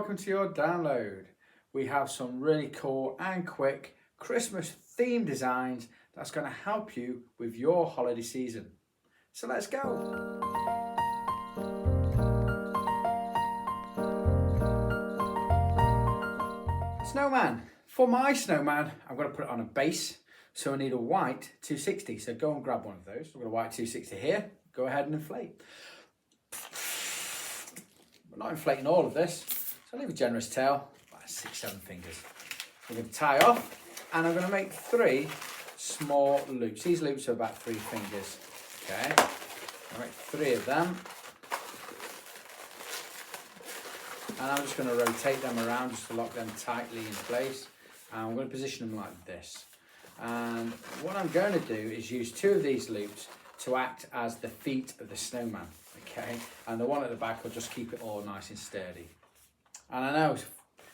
welcome to your download. We have some really cool and quick Christmas themed designs that's going to help you with your holiday season. So let's go. Snowman. For my snowman, I'm going to put it on a base. So I need a white 260. So go and grab one of those. We've got a white 260 here. Go ahead and inflate. We're not inflating all of this. So I'll leave a generous tail, about 6-7 fingers. We're going to tie off, and I'm going to make 3 small loops. These loops are about 3 fingers. Okay, I'll make 3 of them. And I'm just going to rotate them around just to lock them tightly in place. And I'm going to position them like this. And what I'm going to do is use 2 of these loops to act as the feet of the snowman. Okay, and the one at the back will just keep it all nice and sturdy. And I know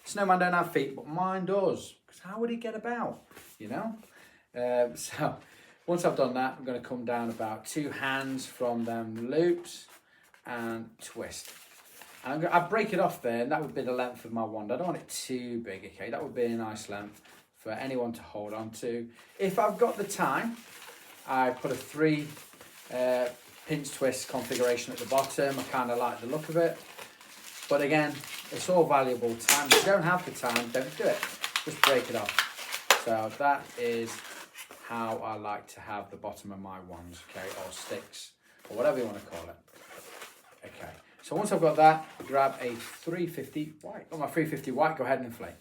snowman don't have feet, but mine does. Because how would he get about? You know. So once I've done that, I'm going to come down about 2 hands from them loops and twist. And I break it off there, and that would be the length of my wand. I don't want it too big. Okay, that would be a nice length for anyone to hold on to. If I've got the time, I put a 3 pinch twist configuration at the bottom. I kind of like the look of it, but again, it's all valuable time. If you don't have the time, don't do it, just break it off. So that is how I like to have the bottom of my wands, okay, or sticks, or whatever you want to call it. Okay, so once I've got that, grab a 350 white. Got my 350 white, go ahead and inflate.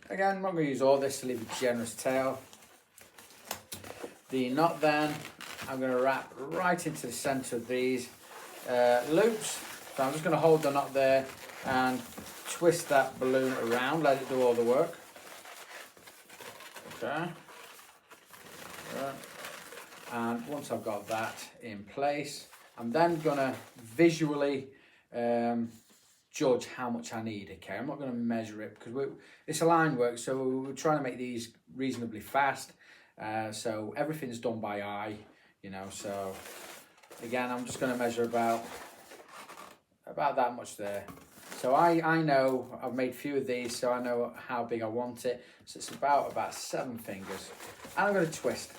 Again, I'm not going to use all this to leave a generous tail. The knot then, I'm going to wrap right into the centre of these loops. So I'm just going to hold the knot there and twist that balloon around, let it do all the work. Okay. Right. And once I've got that in place, I'm then going to visually judge how much I need. Okay, I'm not going to measure it because it's a line work, so we're trying to make these reasonably fast. So everything's done by eye, you know. So again, I'm just going to measure about that much there. So I know I've made a few of these, so I know how big I want it. So it's about 7 fingers, and I'm going to twist.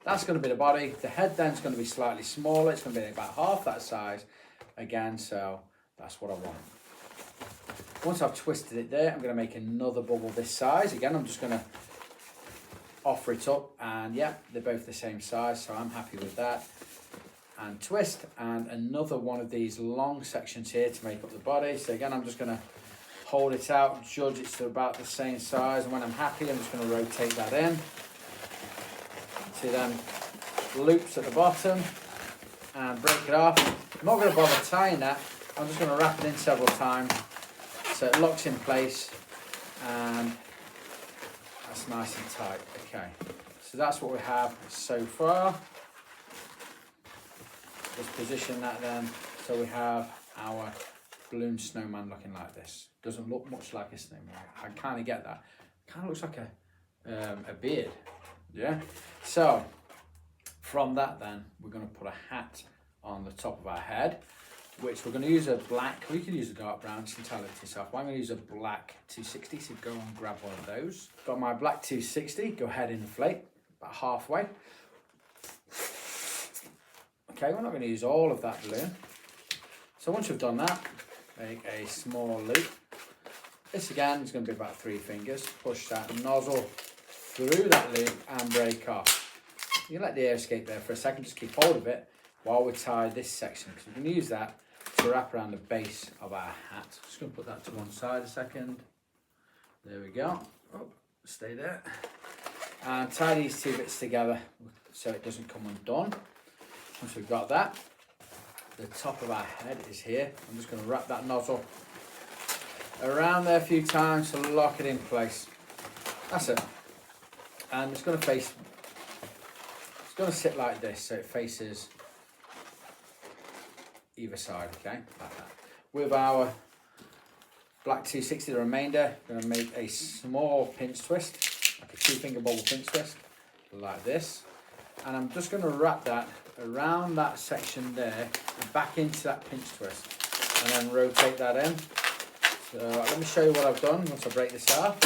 That's going to be the body. The head then's going to be slightly smaller. It's going to be about half that size again. So that's what I want. Once I've twisted it there, I'm going to make another bubble this size. Again, I'm just going to offer it up, and yeah, they're both the same size, so I'm happy with that. And twist, and another one of these long sections here to make up the body. So again, I'm just going to hold it out, judge it's to about the same size, and when I'm happy, I'm just going to rotate that in. See them loops at the bottom, and break it off. I'm not going to bother tying that. I'm just going to wrap it in several times so it locks in place, and that's nice and tight. Okay, so that's what we have so far. Just position that then, so we have our balloon snowman looking like this. Doesn't look much like a snowman. I kind of get that. Kind of looks like a beard. Yeah. So from that then, we're going to put a hat on the top of our head, which we're going to use a black. We could use a dark brown, it's entirely to yourself. I'm going to use a black 260, so go and grab one of those. Got my black 260, go ahead and inflate, about halfway. Okay, we're not going to use all of that balloon. So once you've done that, make a small loop. This again is going to be about 3 fingers. Push that nozzle through that loop and break off. You let the air escape there for a second, just keep hold of it while we tie this section, because we're going to use that to wrap around the base of our hat. Just going to put that to one side a second. There we go. Oh, stay there. And tie these 2 bits together so it doesn't come undone. Once we've got that, the top of our head is here. I'm just going to wrap that nozzle around there a few times to lock it in place. That's it. And it's going to face, it's going to sit like this, so it faces either side, okay, like that. With our black 260, the remainder, I'm going to make a small pinch twist, like a 2-finger bubble pinch twist, like this. and I'm just going to wrap that around that section there and back into that pinch twist, and then rotate that in. So let me show you what I've done once I break this off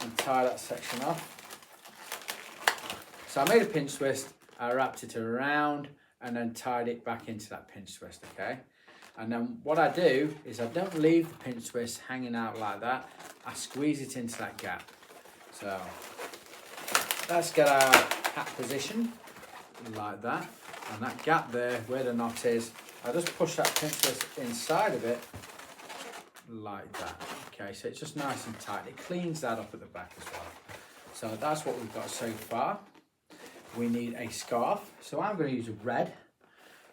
and tie that section off. So I made a pinch twist, I wrapped it around and then tied it back into that pinch twist, okay? And then what I do is I don't leave the pinch twist hanging out like that, I squeeze it into that gap. So let's get our hat position like that, and that gap there where the knot is, I just push that pinch twist inside of it like that. Okay, so it's just nice and tight. It cleans that up at the back as well. So that's what we've got so far. We need a scarf, so I'm going to use red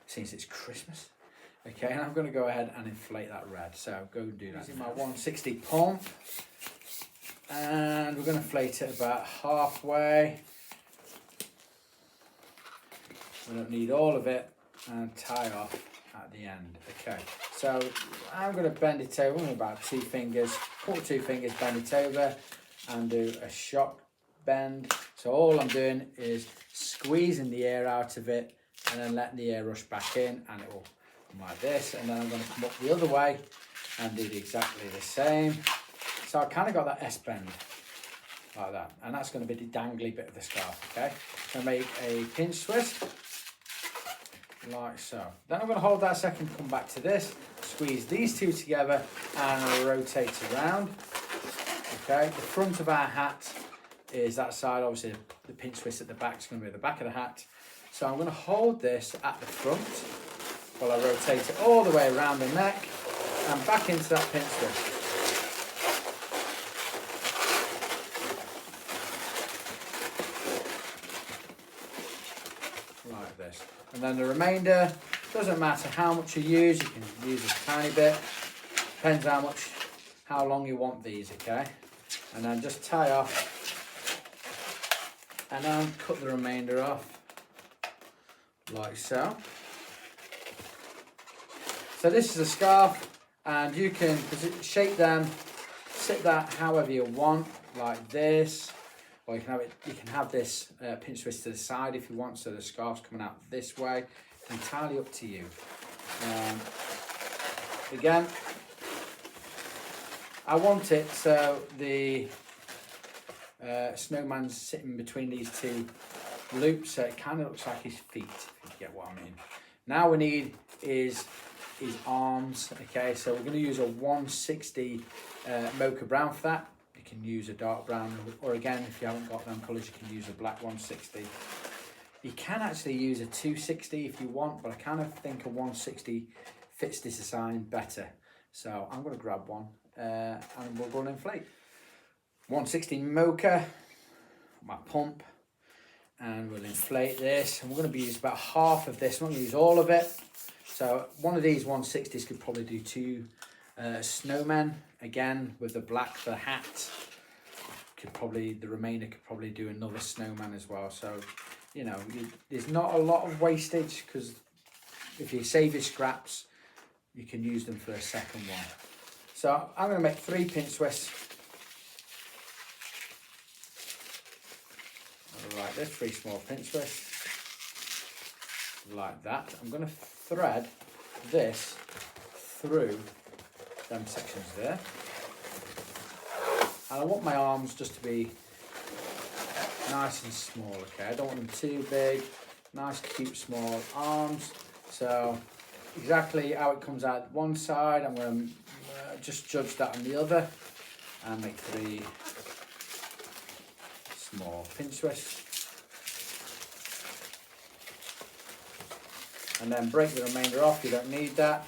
since it's Christmas. Okay, and I'm going to go ahead and inflate that red. So go and do that. Using my 160 pump, and we're going to inflate it about halfway. We don't need all of it, and tie off at the end. Okay, so I'm going to bend it over with about 2 fingers, pull 2 fingers, bend it over, and do a shock bend. So all I'm doing is squeezing the air out of it and then letting the air rush back in, and it will come like this. And then I'm going to come up the other way and do exactly the same. So I kind of got that S bend like that, and that's going to be the dangly bit of the scarf. Okay, so make a pinch twist like so. Then I'm going to hold that a second, come back to this, squeeze these two together and rotate around. Okay, the front of our hat is that side. Obviously the pinch twist at the back is going to be at the back of the hat. So I'm going to hold this at the front while I rotate it all the way around the neck and back into that pinch twist. Like this. And then the remainder, doesn't matter how much you use, you can use a tiny bit. Depends how long you want these, okay? And then just tie off and then cut the remainder off like so. So this is a scarf, and you can shape them, sit that however you want, like this, or you can have this pinch twist to the side if you want, so the scarf's coming out this way. It's entirely up to you. Again, I want it so the snowman's sitting between these 2 loops, so it kind of looks like his feet, if you get what I mean. Now we need is his arms. Okay, so we're going to use a 160 mocha brown for that. You can use a dark brown, or again, if you haven't got them colours, you can use a black 160. You can actually use a 260 if you want, but I kind of think a 160 fits this design better. So I'm going to grab one and we'll go and inflate. 160 mocha, my pump, and we'll inflate this. And we're going to use about half of this. I'm not going to use all of it. So one of these 160s could probably do 2 snowmen. Again, with the black for the hat, the remainder could probably do another snowman as well. So, you know, there's not a lot of wastage, because if you save your scraps, you can use them for a second one. So I'm going to make 3 pinch twists. Like this, 3 small pinch twists. Like that. I'm going to thread this through them sections there. And I want my arms just to be nice and small, okay? I don't want them too big. Nice, cute, small arms. So exactly how it comes out one side, I'm going to just judge that on the other and make 3 small pinch twists. And then break the remainder off, you don't need that.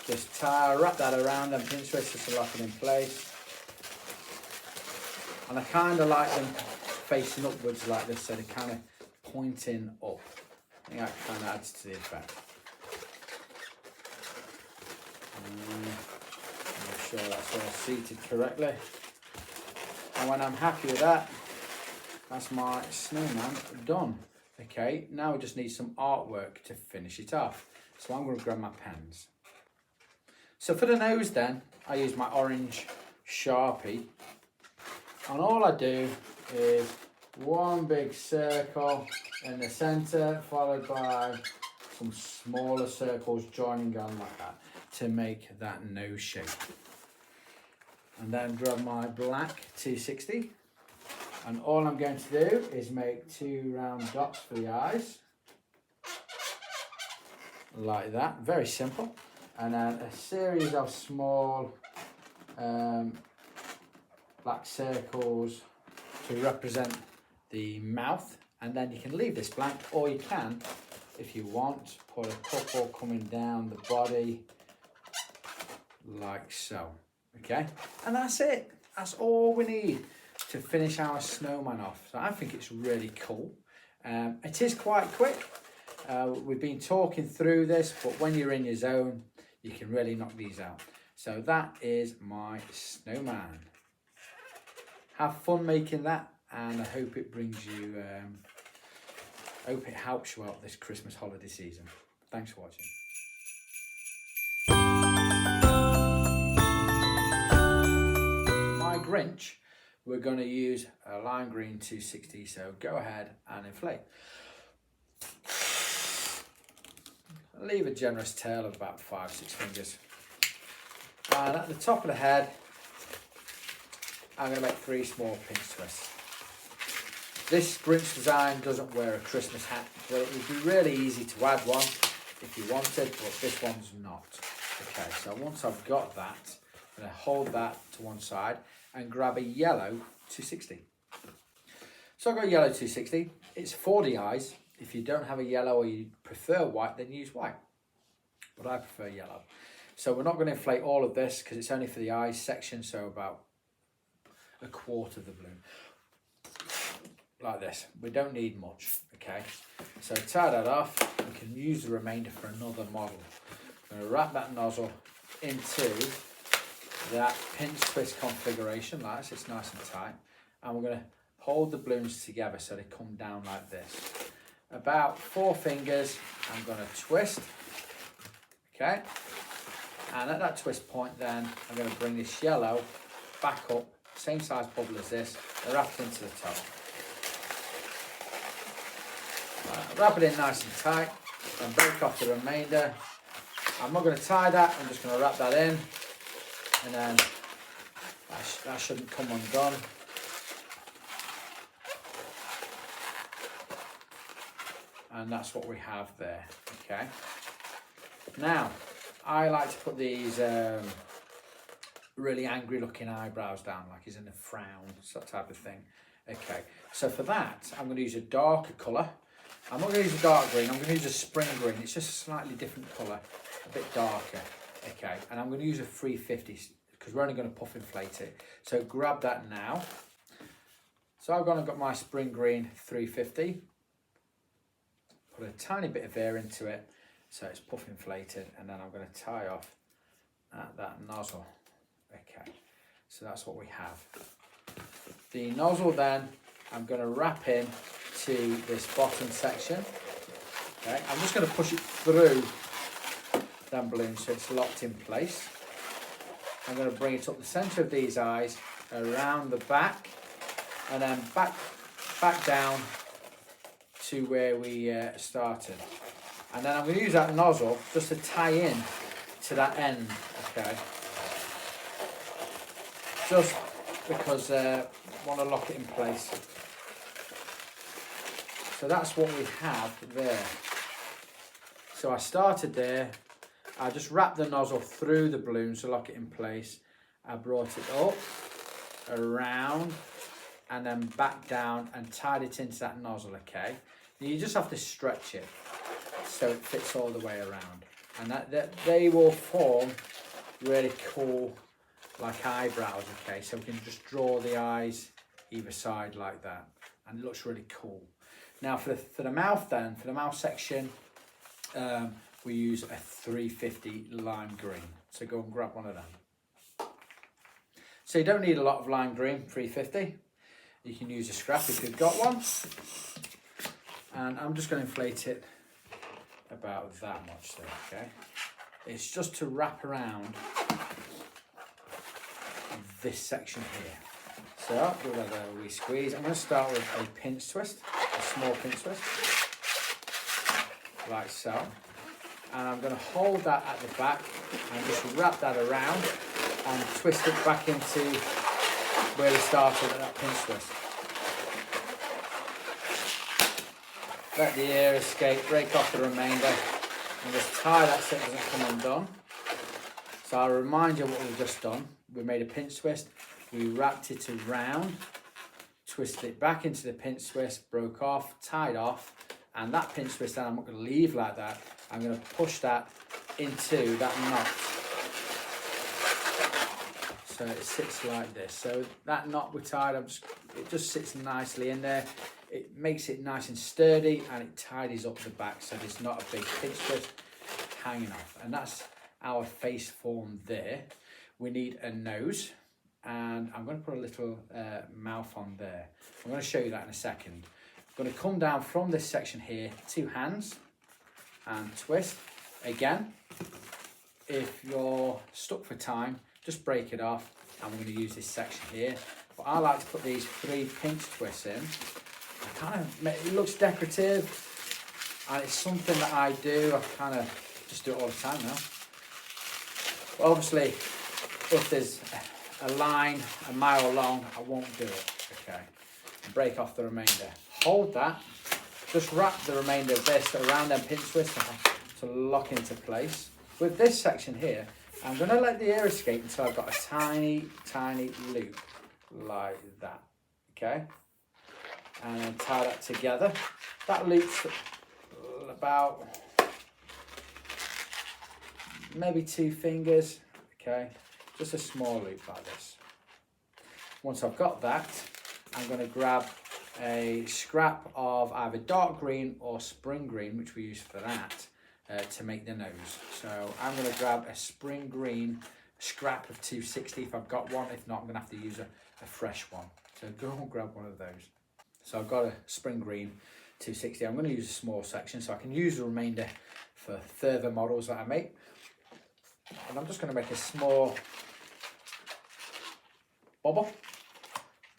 Just wrap that around and pinch twist just to lock it in place. And I kind of like them facing upwards like this, so they're kind of pointing up. I think that kind of adds to the effect. Make sure that's all seated correctly. And when I'm happy with that, that's my snowman done. Okay, now we just need some artwork to finish it off. So I'm going to grab my pens. So for the nose then, I use my orange Sharpie. And all I do is one big circle in the center, followed by some smaller circles joining on like that to make that nose shape. And then grab my black 260, and all I'm going to do is make 2 round dots for the eyes, like that, very simple. And then a series of small black circles to represent the mouth, and then you can leave this blank, or you can, if you want, put a couple coming down the body like so. Okay, and that's it. That's all we need to finish our snowman off. So I think it's really cool. It is quite quick. We've been talking through this, but when you're in your zone, you can really knock these out. So that is my snowman. Have fun making that, and I hope it brings you, hope it helps you out this Christmas holiday season. Thanks for watching. My Grinch, we're going to use a lime green 260, so go ahead and inflate. Leave a generous tail of about 5-6 fingers. And at the top of the head, I'm going to make 3 small pinch twists. This Grinch design doesn't wear a Christmas hat, but it would be really easy to add one if you wanted, but this one's not. Okay, so once I've got that, I'm going to hold that to one side and grab a yellow 260. So I've got a yellow 260. It's for the eyes. If you don't have a yellow or you prefer white, then use white. But I prefer yellow. So we're not going to inflate all of this because it's only for the eyes section, so about 1/4 of the balloon. Like this. We don't need much, okay? So tie that off. We can use the remainder for another model. I'm going to wrap that nozzle into that pinch twist configuration like this. It's nice and tight. And we're going to hold the balloons together so they come down like this. About 4 fingers, I'm going to twist, okay? And at that twist point then, I'm going to bring this yellow back up, same size bubble as this, and wrap it into the top. Wrap it in nice and tight, and break off the remainder. I'm not going to tie that, I'm just going to wrap that in, and then that shouldn't come undone. And that's what we have there, okay? Now, I like to put these really angry looking eyebrows down, like he's in a frown, that type of thing. Okay, so for that, I'm going to use a darker colour. I'm not going to use a dark green, I'm going to use a spring green. It's just a slightly different colour, a bit darker, okay? And I'm going to use a 350 because we're only going to puff inflate it. So grab that now. So I've gone and got my spring green 350. Put a tiny bit of air into it so it's puff inflated, and then I'm going to tie off at that nozzle. Okay, so that's what we have. The nozzle then I'm going to wrap in to this bottom section. Okay, I'm just going to push it through that balloon so it's locked in place. I'm going to bring it up the centre of these eyes, around the back, and then back down to where we started. And then I'm going to use that nozzle just to tie in to that end, okay? Just because I want to lock it in place. So that's what we have there. So I started there, I just wrapped the nozzle through the balloon to lock it in place. I brought it up, around, and then back down and tied it into that nozzle, okay? You just have to stretch it so it fits all the way around, and that they will form really cool like eyebrows, okay? So we can just draw the eyes either side like that, and it looks really cool. Now for the mouth then, for the mouth section, we use a 350 lime green. So go and grab one of them. So you don't need a lot of lime green, 350. You can use a scrap if you've got one. And I'm just going to inflate it about that much there, okay? It's just to wrap around this section here. So give that a wee squeeze. I'm going to start with a pinch twist, a small pinch twist, like so. And I'm going to hold that at the back and just wrap that around and twist it back into where we started at that pinch twist. Let the air escape, break off the remainder, and just tie that so it doesn't come undone. So I'll remind you what we've just done. We made a pinch twist, we wrapped it around, twisted it back into the pinch twist, broke off, tied off, and that pinch twist then I'm not going to leave like that. I'm going to push that into that knot. So it sits like this. So that knot we tied, it just sits nicely in there. It makes it nice and sturdy and it tidies up the back so there's not a big pinch twist hanging off. And that's our face form there. We need a nose and I'm going to put a little mouth on there. I'm going to show you that in a second. I'm going to come down from this section here, 2 hands and twist. Again, if you're stuck for time, just break it off and we're going to use this section here. But I like to put these 3 pinch twists in. It looks decorative and it's something that I do. I kind of just do it all the time now. But obviously, if there's a line a mile long, I won't do it. Okay, break off the remainder. Hold that. Just wrap the remainder of this around them pinch twists to lock into place. With this section here, I'm going to let the air escape until I've got a tiny, tiny loop like that. Okay. And then tie that together. That loop's about maybe 2 fingers, okay? Just a small loop like this. Once I've got that, I'm going to grab a scrap of either dark green or spring green, which we use for that, to make the nose. So I'm going to grab a spring green scrap of 260 if I've got one. If not, I'm going to have to use a fresh one. So go and grab one of those. So I've got a spring green 260. I'm going to use a small section so I can use the remainder for further models that I make. And I'm just going to make a small bobble,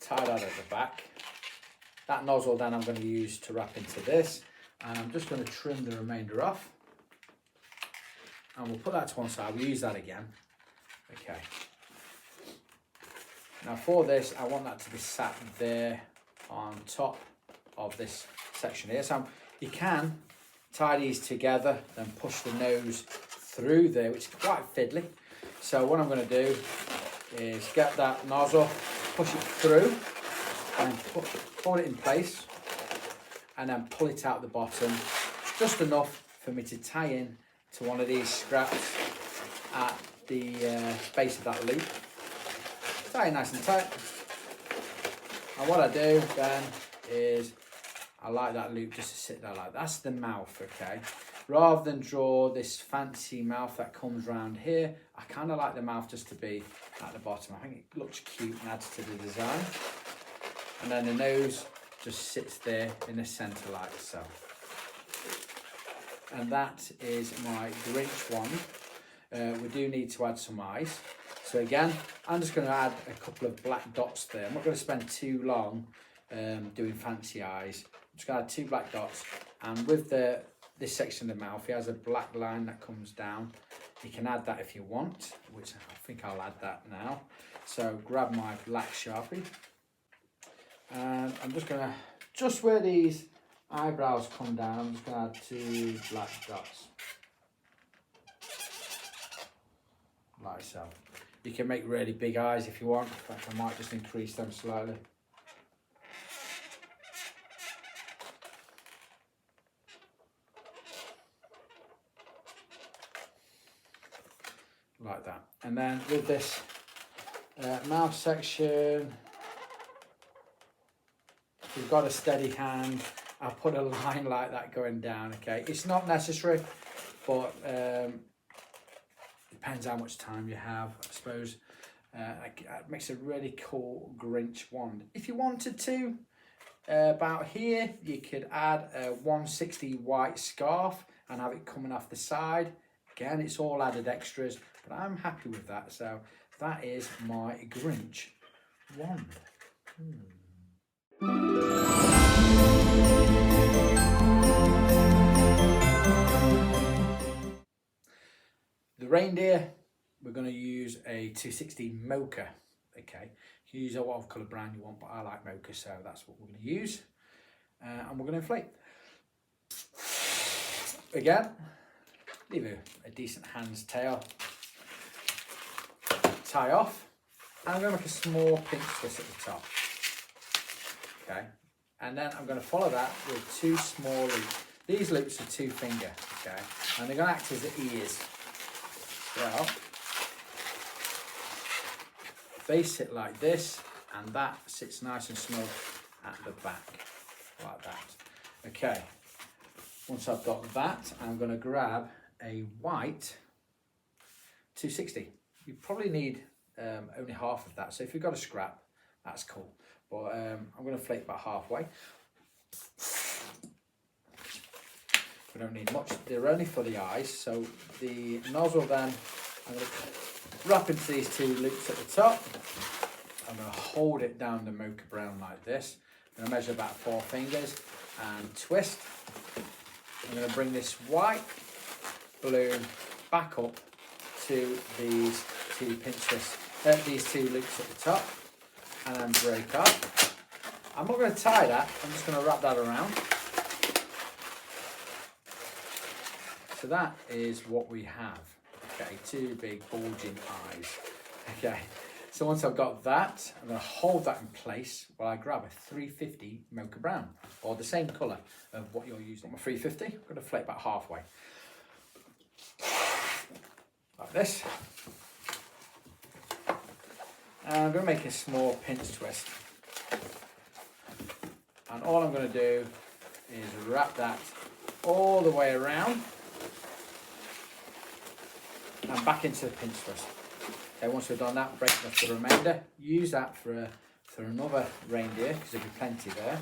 tie that at the back. That nozzle then I'm going to use to wrap into this. And I'm just going to trim the remainder off. And we'll put that to one side. We'll use that again. Okay. Now for this, I want that to be sat there on top of this section here. So you can tie these together, then push the nose through there, which is quite fiddly. So what I'm going to do is get that nozzle, push it through, and hold it in place, and then pull it out the bottom, just enough for me to tie in to one of these scraps at the base of that loop. Tie it nice and tight. And what I do then is I like that loop just to sit there like that. That's the mouth, okay? Rather than draw this fancy mouth that comes round here, I kind of like the mouth just to be at the bottom. I think it looks cute and adds to the design. And then the nose just sits there in the centre like so. And that is my Grinch wand. We do need to add some eyes. So again, I'm just going to add a couple of black dots there. I'm not going to spend too long doing fancy eyes. I'm just going to add 2 black dots. And with this section of the mouth, he has a black line that comes down. You can add that if you want, which I think I'll add that now. So grab my black Sharpie. And I'm just going to, just where these eyebrows come down, I'm just going to add 2 black dots. Like so. You can make really big eyes if you want. In fact, I might just increase them slightly. Like that. And then with this mouth section, if you've got a steady hand, I'll put a line like that going down, okay? It's not necessary, but depends how much time you have, I suppose. It makes a really cool Grinch wand. If you wanted to, about here, you could add a 160 white scarf and have it coming off the side. Again, it's all added extras, but I'm happy with that. So that is my Grinch wand. The reindeer, we're going to use a 260 Mocha. Okay, you can use whatever colour brown you want, but I like Mocha, so that's what we're going to use. And we're going to inflate. Again, leave a decent hand's tail. Tie off. And I'm going to make a small pinch twist at the top. Okay, and then I'm going to follow that with 2 small loops. These loops are 2 finger, okay, and they're going to act as the ears. Well, they sit like this, and that sits nice and snug at the back, like that. Okay, once I've got that, I'm going to grab a white 260. You probably need only half of that, so if you've got a scrap, that's cool. But I'm going to flake about halfway. We don't need much. They're only for the eyes, so the nozzle then, I'm going to wrap into these 2 loops at the top. I'm going to hold it down the Mocha brown like this. I'm going to measure about 4 fingers and twist. I'm going to bring this white balloon back up to these 2 pinch twists, these 2 loops at the top, and then break up. I'm not going to tie that, I'm just going to wrap that around. So that is what we have. Okay, 2 big bulging eyes. Okay, so once I've got that, I'm going to hold that in place while I grab a 350 Mocha brown, or the same colour of what you're using. My 350, I'm going to flake about halfway. Like this. And I'm going to make a small pinch twist. And all I'm going to do is wrap that all the way around and back into the pinch twist. Okay, once we've done that, break off the remainder. Use that for another reindeer, because there'll be plenty there.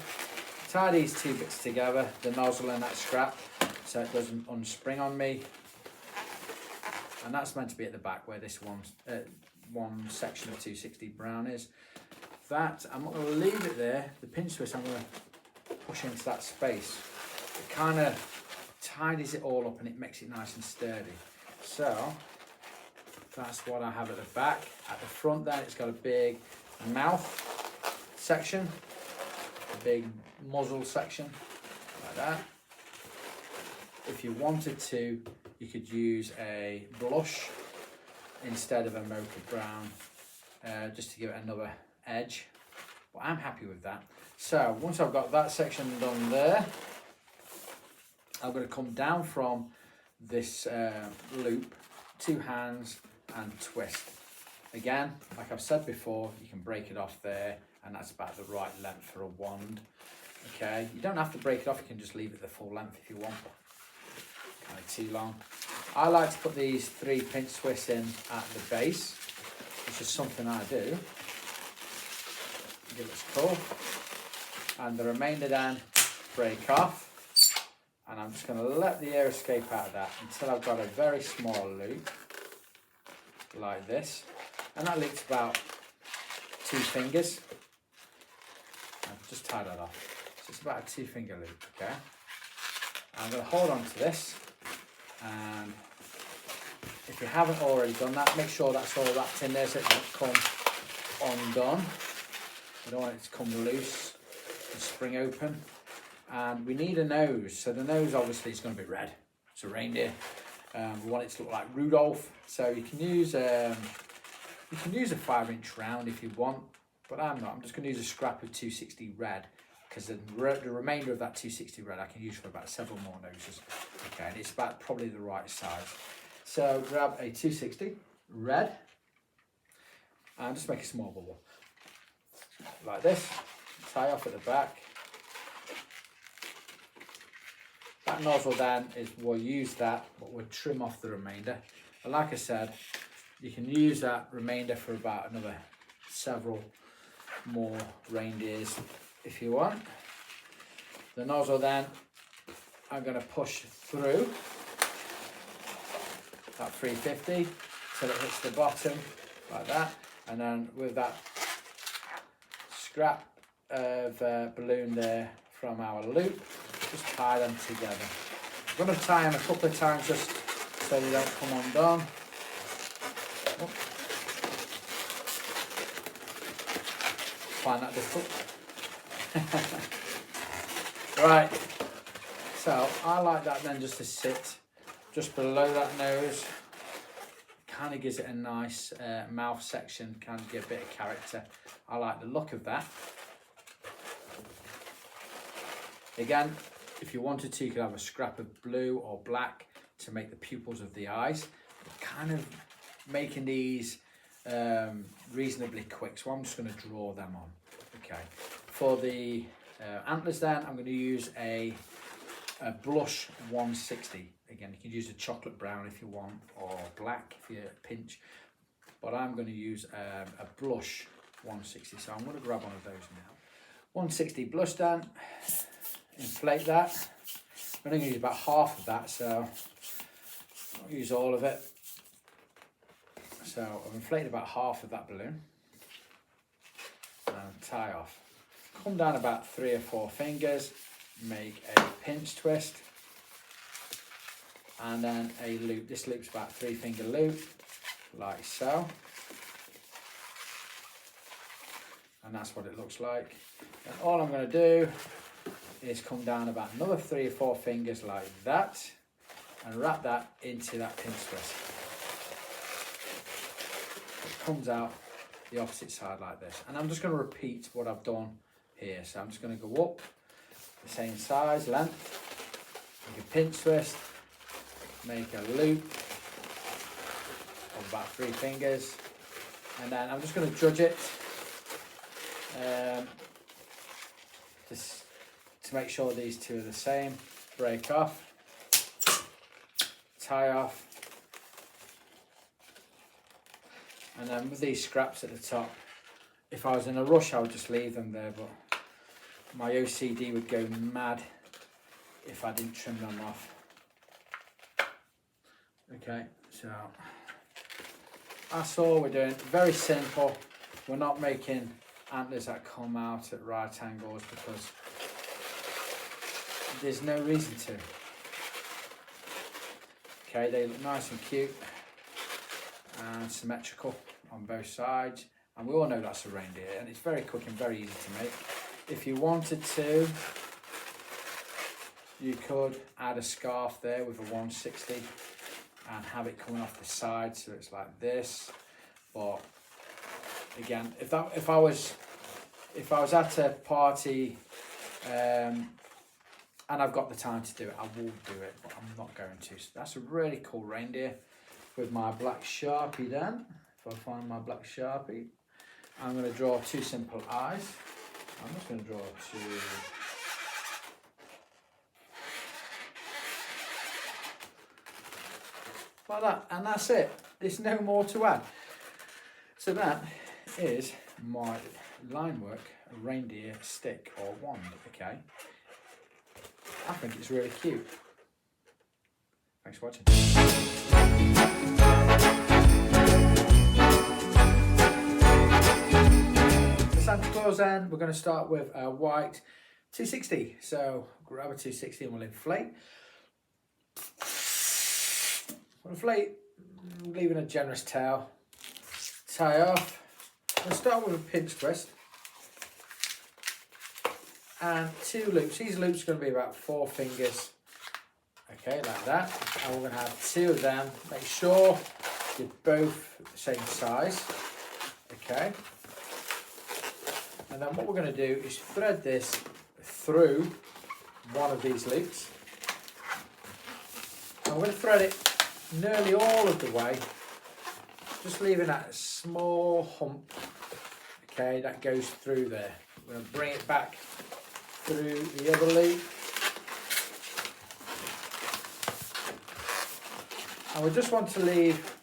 Tie these 2 bits together, the nozzle and that scrap, so it doesn't unspring on me. And that's meant to be at the back where this one section of 260 brown is. That, I'm not going to leave it there. The pinch twist, I'm going to push into that space. It kind of tidies it all up and it makes it nice and sturdy. So that's what I have at the back. At the front then, it's got a big mouth section, a big muzzle section, like that. If you wanted to, you could use a blush instead of a Mocha brown, just to give it another edge. But I'm happy with that. So once I've got that section done there, I'm going to come down from this loop, 2 hands and twist. Again, like I've said before, you can break it off there, and that's about the right length for a wand. Okay, you don't have to break it off, you can just leave it the full length if you want. Kind of too long. I like to put these 3 pinch twists in at the base, which is something I do. Give it a pull, and the remainder then break off. And I'm just going to let the air escape out of that until I've got a very small loop, like this. And that loop's about 2 fingers. I've just tie that off. So it's about a 2 finger loop, okay? I'm going to hold on to this. And if you haven't already done that, make sure that's all wrapped in there so it doesn't come undone. I don't want it to come loose and spring open. And we need a nose, so the nose obviously is going to be red. It's a reindeer. We want it to look like Rudolph, so you can use a 5-inch round if you want, but I'm not. I'm just going to use a scrap of 260 red, because the remainder of that 260 red I can use for about several more noses. Okay, and it's about probably the right size. So grab a 260 red and just make a small bubble like this. Tie off at the back. That nozzle then is, we'll use that, but we'll trim off the remainder. But like I said, you can use that remainder for about another several more reindeers if you want. The nozzle then, I'm going to push through that 350 till it hits the bottom like that, and then with that scrap of balloon there from our loop, just tie them together. I'm going to tie them a couple of times just so they don't come undone. Oh. Find that difficult. Right, so I like that then just to sit just below that nose. Kind of gives it a nice mouth section, kind of give a bit of character. I like the look of that. Again, if you wanted to, you could have a scrap of blue or black to make the pupils of the eyes. But kind of making these reasonably quick, so I'm just going to draw them on. Okay, for the antlers then, I'm going to use a blush 160. Again, you can use a chocolate brown if you want, or black if you pinch, but I'm going to use a blush 160, so I'm going to grab one of those now. 160 blush then, inflate that. I'm only going to use about half of that, so I'll use all of it. So I've inflated about half of that balloon and tie off. Come down about 3 or 4 fingers, make a pinch twist, and then a loop. This loop's about 3-finger loop, like so. And that's what it looks like. And all I'm going to do is come down about another 3 or 4 fingers like that, and wrap that into that pinch twist. It comes out the opposite side like this. And I'm just going to repeat what I've done here. So I'm just going to go up the same size, length, make a pinch twist, make a loop of about 3 fingers, and then I'm just going to judge it just to make sure these two are the same. Break off, tie off, and then with these scraps at the top, if I was in a rush I would just leave them there, but my OCD would go mad if I didn't trim them off. Okay, so that's all we're doing. Very simple. We're not making antlers that come out at right angles because there's no reason to. Okay, they look nice and cute and symmetrical on both sides, and we all know that's a reindeer, and it's very quick and very easy to make. If you wanted to, you could add a scarf there with a 160 and have it coming off the side so it's like this. But again, if I was at a party and I've got the time to do it, I will do it, but I'm not going to. So that's a really cool reindeer with my black Sharpie then. If I find my black Sharpie, I'm going to draw 2 simple eyes. I'm just going to draw 2. Like that, and that's it. There's no more to add. So that is my line work reindeer stick or wand. Okay, I think it's really cute. Thanks for watching. The Santa Claus then, we're going to start with a white 260. So grab a 260 and we'll inflate. Inflate, leaving a generous tail. Tie off. We'll start with a pinch twist and 2 loops. These loops are going to be about 4 fingers. Okay, like that. And we're going to have 2 of them. Make sure they're both the same size. Okay. And then what we're going to do is thread this through one of these loops. And we're going to thread it nearly all of the way, just leaving that small hump, okay, that goes through there. We're going to bring it back through the other loop, and we just want to leave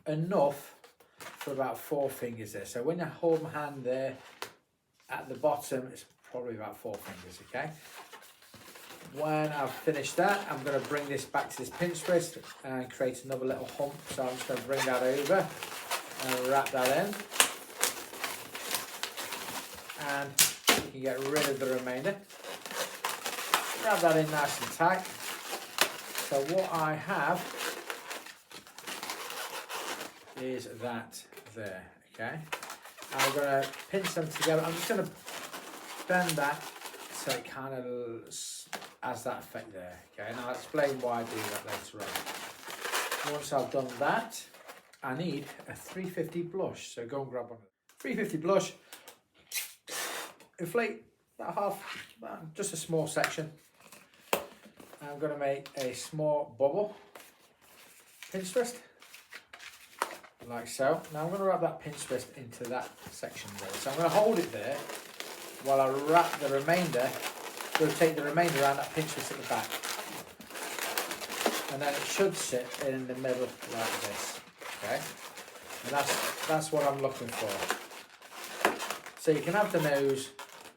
enough for about 4 fingers there. So when you hold my hand there at the bottom, it's probably about 4 fingers. Okay, when I've finished that, I'm going to bring this back to this pinch twist and create another little hump. So I'm just going to bring that over and wrap that in. and you can get rid of the remainder. Grab that in nice and tight. So what I have is that there, okay? And I'm going to pinch them together. I'm just going to bend that so it kind of has that effect there, okay? And I'll explain why I do that later on. Once I've done that, I need a 350 blush, so go and grab one. 350 blush, inflate about just a small section. I'm going to make a small bubble, pinch twist, like so. Now I'm going to wrap that pinch twist into that section there. So I'm going to hold it there while I wrap the remainder, rotate the remainder around that pinch twist at the back. And then it should sit in the middle like this, okay? And that's what I'm looking for. So you can have the nose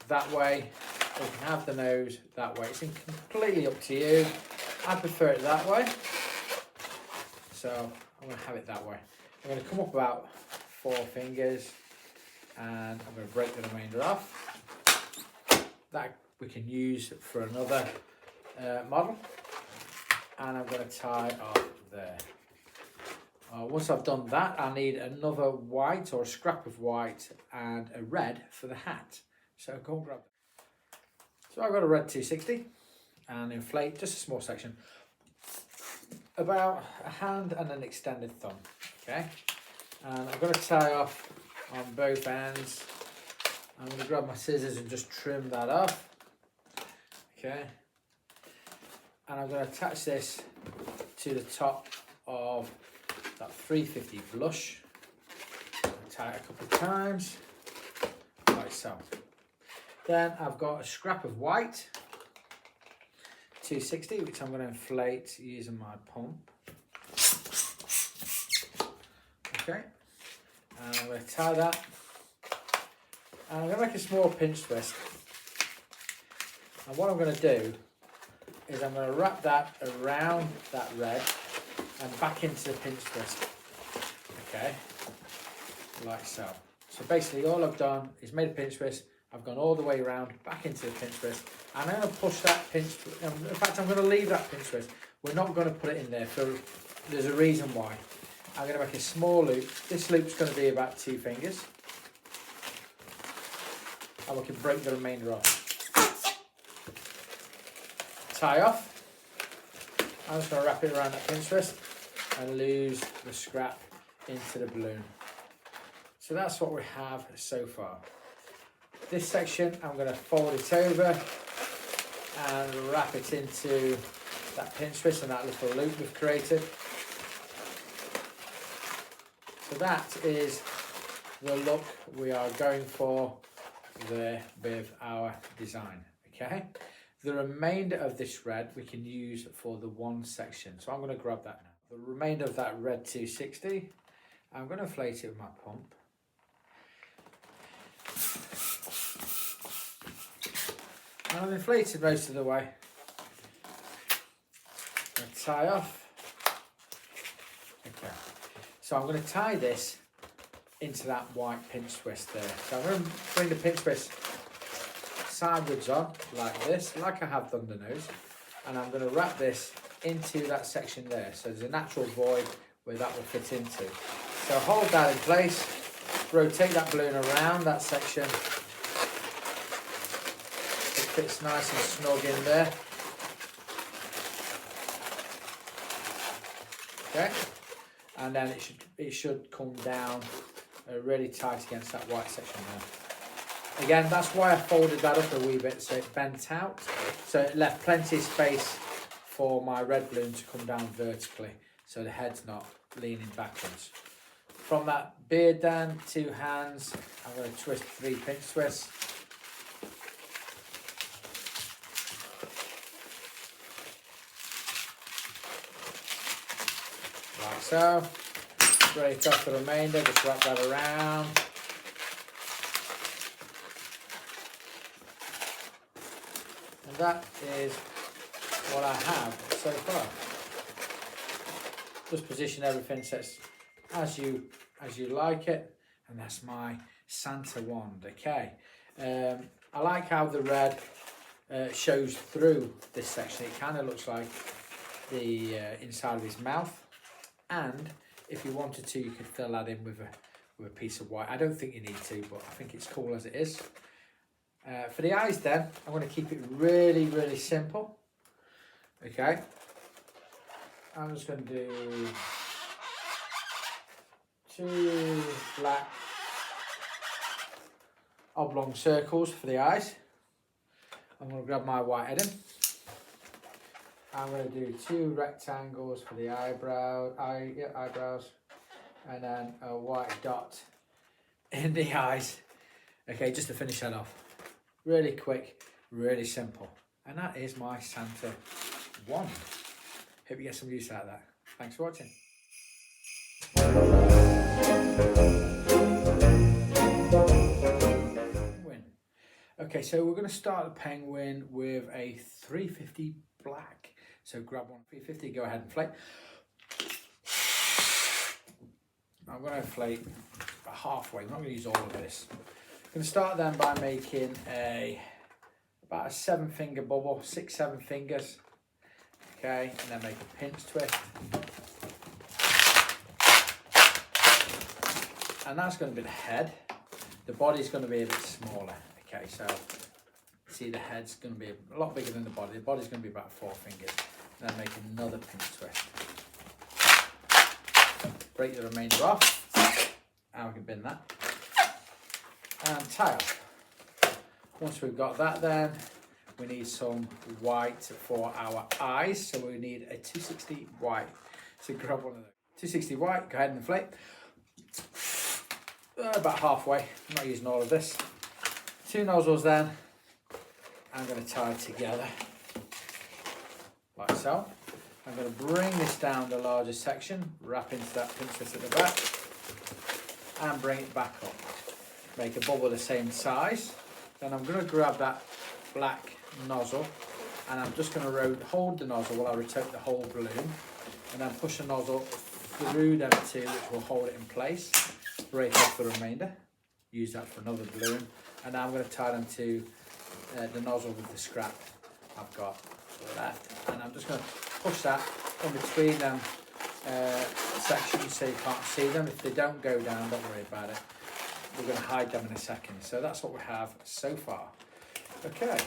that way, or you can have the nose that way. It's completely up to you. I prefer it that way. So I'm going to have it that way. I'm going to come up about 4 fingers and I'm going to break the remainder off. That we can use for another model. And I'm going to tie off there. Once I've done that, I need another white or a scrap of white and a red for the hat. So go and grab that. So I've got a red 260 and inflate just a small section, about a hand and an extended thumb, okay? And I'm going to tie off on both ends. I'm going to grab my scissors and just trim that off, okay? And I'm going to attach this to the top of that 350 blush. Tie it a couple of times, like so. Then I've got a scrap of white, 260, which I'm going to inflate using my pump. Okay, and I'm going to tie that. And I'm going to make a small pinch twist. And what I'm going to do is I'm going to wrap that around that red and back into the pinch twist. Okay, like so. So basically all I've done is made a pinch twist. I've gone all the way around, back into the pinch twist. And I'm going to push that pinch twist. In fact, I'm going to leave that pinch twist. We're not going to put it in there. There's a reason why. I'm going to make a small loop. This loop's going to be about 2 fingers. And we can break the remainder off. Tie off. I'm just going to wrap it around that pinch twist and lose the scrap into the balloon. So that's what we have so far. This section I'm going to fold it over and wrap it into that pinch twist and that little loop we've created. So that is the look we are going for there with our design, okay? The remainder of this red we can use for the one section. So I'm going to grab that now. The remainder of that red 260, I'm going to inflate it with my pump. And I've inflated most of the way. I'm going to tie off. Okay. So I'm going to tie this into that white pinch twist there. So I'm going to bring the pinch twist sideways on like this, like I have done the nose. And I'm going to wrap this into that section there. So there's a natural void where that will fit into. So hold that in place, rotate that balloon around that section. It fits nice and snug in there. Okay, and then it should come down really tight against that white section there. Again, that's why I folded that up a wee bit so it bent out, so it left plenty of space for my red balloon to come down vertically, so the head's not leaning backwards. From that beard down, 2 hands, I'm going to twist 3 pinch twists. Like so. Break off the remainder, just wrap that around. And that is what I have so far. Just position everything so it's as you like it, and that's my Santa wand. Okay, I like how the red shows through this section. It kind of looks like the inside of his mouth, and if you wanted to, you could fill that in with a piece of white. I don't think you need to, but I think it's cool as it is. For the eyes then, I'm going to keep it really, really simple. Okay, I'm just going to do 2 black oblong circles for the eyes. I'm going to grab my white heading. I'm going to do 2 rectangles for the eyebrows, and then a white dot in the eyes. Okay, just to finish that off. Really quick, really simple. And that is my Santa wand. Hope you get some use out of that. Thanks for watching. Penguin. Okay, so we're going to start the penguin with a 350 black. So grab one 350, go ahead and inflate. I'm going to inflate about halfway. I'm not going to use all of this. I'm going to start then by making about a 7-finger bubble, 6-7 fingers. Okay, and then make a pinch twist. And that's going to be the head. The body's going to be a bit smaller. Okay, so see the head's going to be a lot bigger than the body. The body's going to be about 4 fingers. And then make another pinch twist. Break the remainder off. And we can bin that. And tie off. Once we've got that then, we need some white for our eyes. So we need a 260 white. So grab one of those. 260 white, go ahead and inflate. About halfway, I'm not using all of this. 2 nozzles then, I'm going to tie together, like so. I'm going to bring this down the larger section, wrap into that pinch twist at the back, and bring it back up. Make a bubble the same size. Then I'm going to grab that black nozzle, and I'm just going to hold the nozzle while I rotate the whole balloon, and then push the nozzle through them 2, which will hold it in place. Break off the remainder, use that for another balloon, and now I'm going to tie them to the nozzle with the scrap I've got left, and I'm just going to push that in between them sections so you can't see them. If they don't go down, don't worry about it. We're going to hide them in a second. So that's what we have so far. Okay,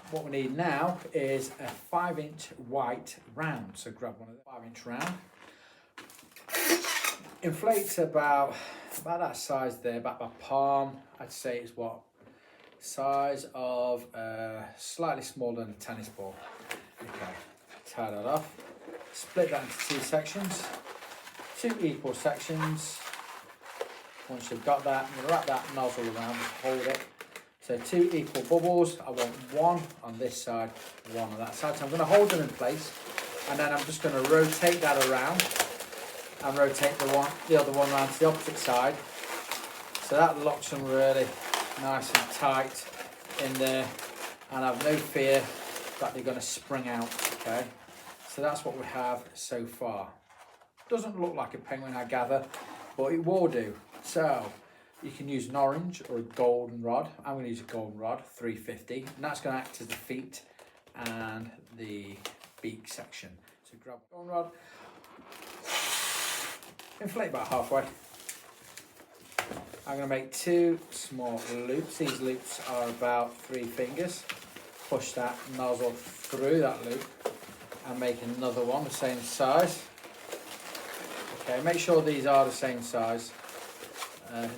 what we need now is a 5-inch white round. So grab one of the 5-inch round. Inflate about that size there, about my palm. I'd say it's what size of slightly smaller than a tennis ball. Okay, tie that off. Split that into 2 sections, 2 equal sections. Once you've got that, I'm going to wrap that nozzle around, hold it. So 2 equal bubbles. I want 1 on this side, 1 on that side. So I'm going to hold them in place, and then I'm just going to rotate that around. And rotate the other one around to the opposite side, so that locks them really nice and tight in there, and I've no fear that they're going to spring out. Okay, so that's what we have so far. Doesn't look like a penguin, I gather, but it will do. So you can use an orange or a golden rod. I'm going to use a golden rod, 350, and that's going to act as the feet and the beak section. So grab a golden rod. Inflate about halfway. I'm going to make 2 small loops. These loops are about 3 fingers. Push that nozzle through that loop and make another one the same size. Okay, make sure these are the same size.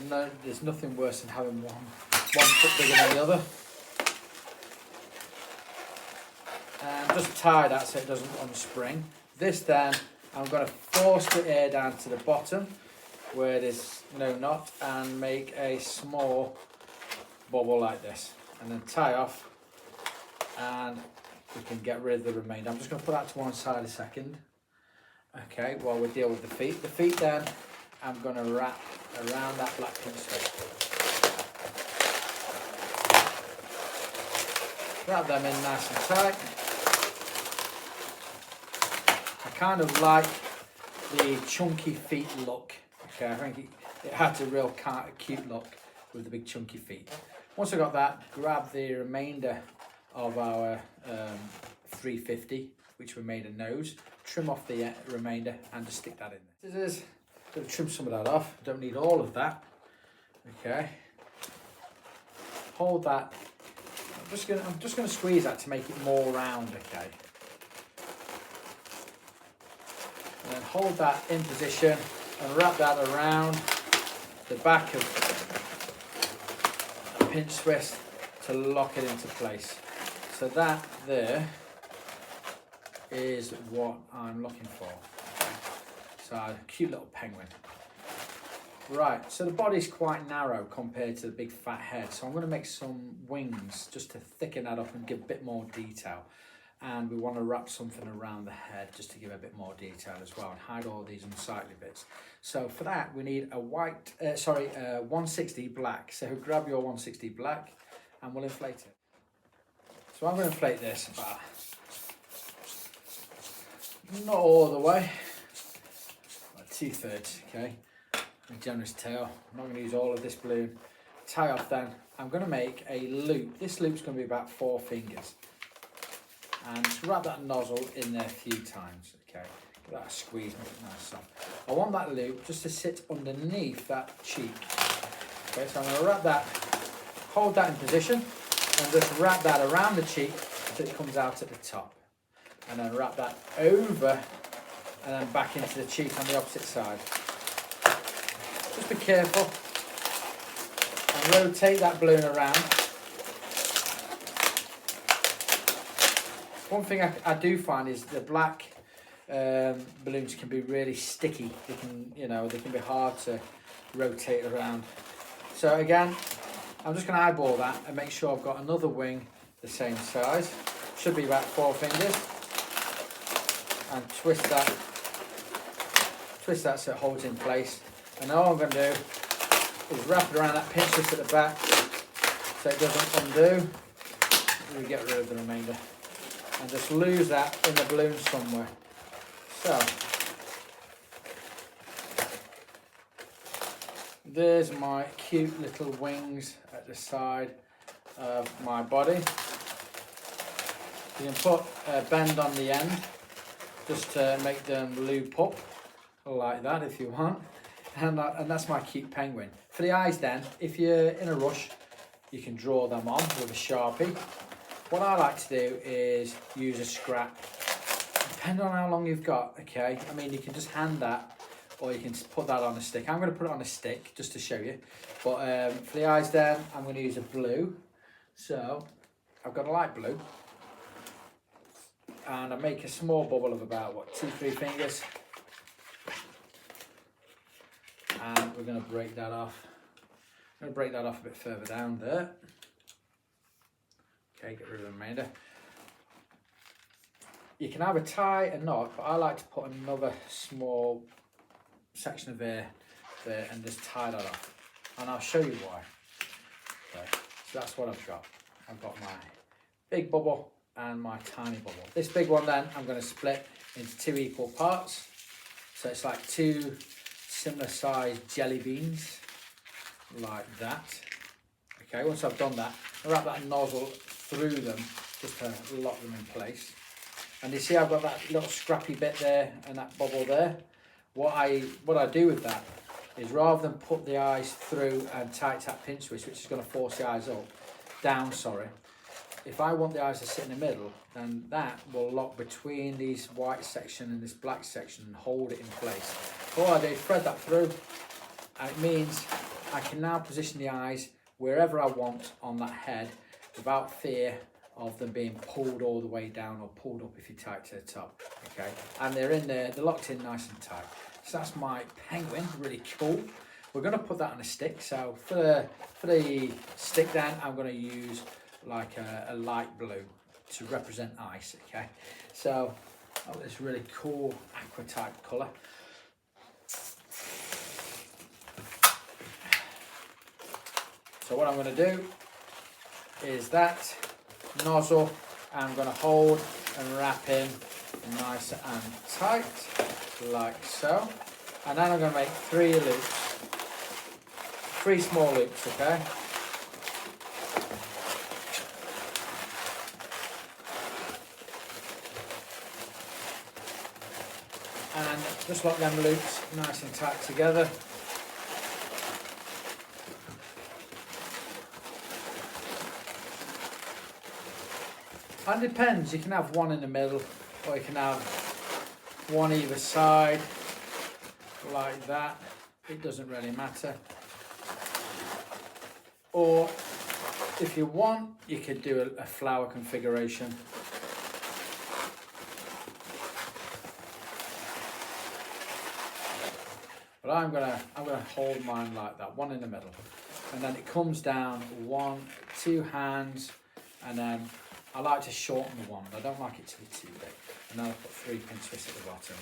No, there's nothing worse than having one foot bigger than the other. And just tie that so it doesn't unspring. This then, I'm going to force the air down to the bottom where there's no knot and make a small bubble like this, and then tie off, and we can get rid of the remainder. I'm just going to put that to one side a second. Okay, while we deal with the feet. The feet then, I'm going to wrap around that black pinch twist. Wrap them in nice and tight. I kind of like the chunky feet look. Okay, I think it had a real kind of cute look. with the big chunky feet. Once I got that, grab the remainder of our 350, which we made a nose, trim off the remainder and just stick that in there. Scissors, going to trim some of that off, don't need all of that. Okay, hold that. I'm just going to squeeze that to make it more round. Okay, and then hold that in position and wrap that around the back of a pinch twist to lock it into place. So that there is what I'm looking for. So a cute little penguin. Right, so the body's quite narrow compared to the big fat head, so I'm going to make some wings just to thicken that up and give a bit more detail. And we want to wrap something around the head just to give a bit more detail as well and hide all these unsightly bits. So for that we need a 160 black. So grab your 160 black and we'll inflate it. So I'm going to inflate this about, not all the way, about 2/3, okay. A generous tail. I'm not going to use all of this balloon. Tie off then. I'm going to make a loop. This loop's going to be about 4 fingers. And just wrap that nozzle in there a few times, okay. Give that a squeeze, make it nice soft. I want that loop just to sit underneath that cheek. Okay, so I'm going to wrap that, hold that in position, and just wrap that around the cheek so it comes out at the top. And then wrap that over and then back into the cheek on the opposite side. Just be careful and rotate that balloon around. One thing I do find is the black balloons can be really sticky. They can, they can be hard to rotate around. So again, I'm just going to eyeball that and make sure I've got another wing the same size. Should be about 4 fingers. And twist that so it holds in place. And all I'm going to do is wrap it around that pinch twist at the back so it doesn't undo. We get rid of the remainder and just lose that in the balloon somewhere. So there's my cute little wings at the side of my body. You can put a bend on the end just to make them loop up like that if you want. And that's my cute penguin. For the eyes then, if you're in a rush, you can draw them on with a Sharpie. What I like to do is use a scrap, depending on how long you've got, okay? I mean, you can just hand that, or you can put that on a stick. I'm going to put it on a stick, just to show you. But for the eyes then, I'm going to use a blue. So, I've got a light blue. And I make a small bubble of about, 2-3 fingers. And we're going to break that off. I'm going to break that off a bit further down there. Okay, get rid of the remainder. You can either tie a knot, but I like to put another small section of air there and just tie that off. And I'll show you why. Okay, so that's what I've got. I've got my big bubble and my tiny bubble. This big one then, I'm going to split into 2 equal parts. So it's like 2 similar sized jelly beans, like that. Okay, once I've done that, I wrap that nozzle through them just to lock them in place. And you see I've got that little scrappy bit there and that bubble there. What I do with that is, rather than put the eyes through and tight that pinch twist, which is going to force the eyes down, if I want the eyes to sit in the middle, then that will lock between these white section and this black section and hold it in place. All I do is thread that through, and it means I can now position the eyes wherever I want on that head without fear of them being pulled all the way down or pulled up if you tie it to the top. Okay, and they're in there, they're locked in nice and tight. So that's my penguin, really cool. We're going to put that on a stick. So for the stick then, I'm going to use like a light blue to represent ice. Okay, so this really cool aqua type colour. So what I'm going to do is that nozzle I'm going to hold and wrap in nice and tight, like so. And then I'm going to make 3 loops. 3 small loops, okay? And just lock them loops nice and tight together. And it depends, you can have one in the middle, or you can have one either side, like that. It doesn't really matter. Or if you want, you could do a flower configuration. But I'm gonna hold mine like that, one in the middle, and then it comes down 1, 2 hands, and then I like to shorten the wand. I don't like it to be too big. And then I put 3 pin twists at the bottom.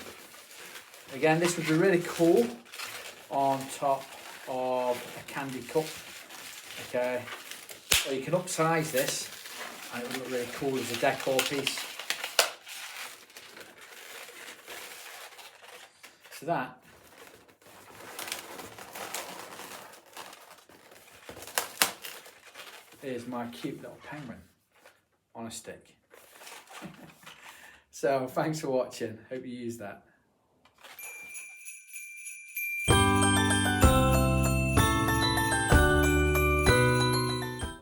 Again, this would be really cool on top of a candy cup. Okay, or you can upsize this, and it would look really cool as a decor piece. So that is my cute little penguin on a stick. So thanks for watching, hope you use that.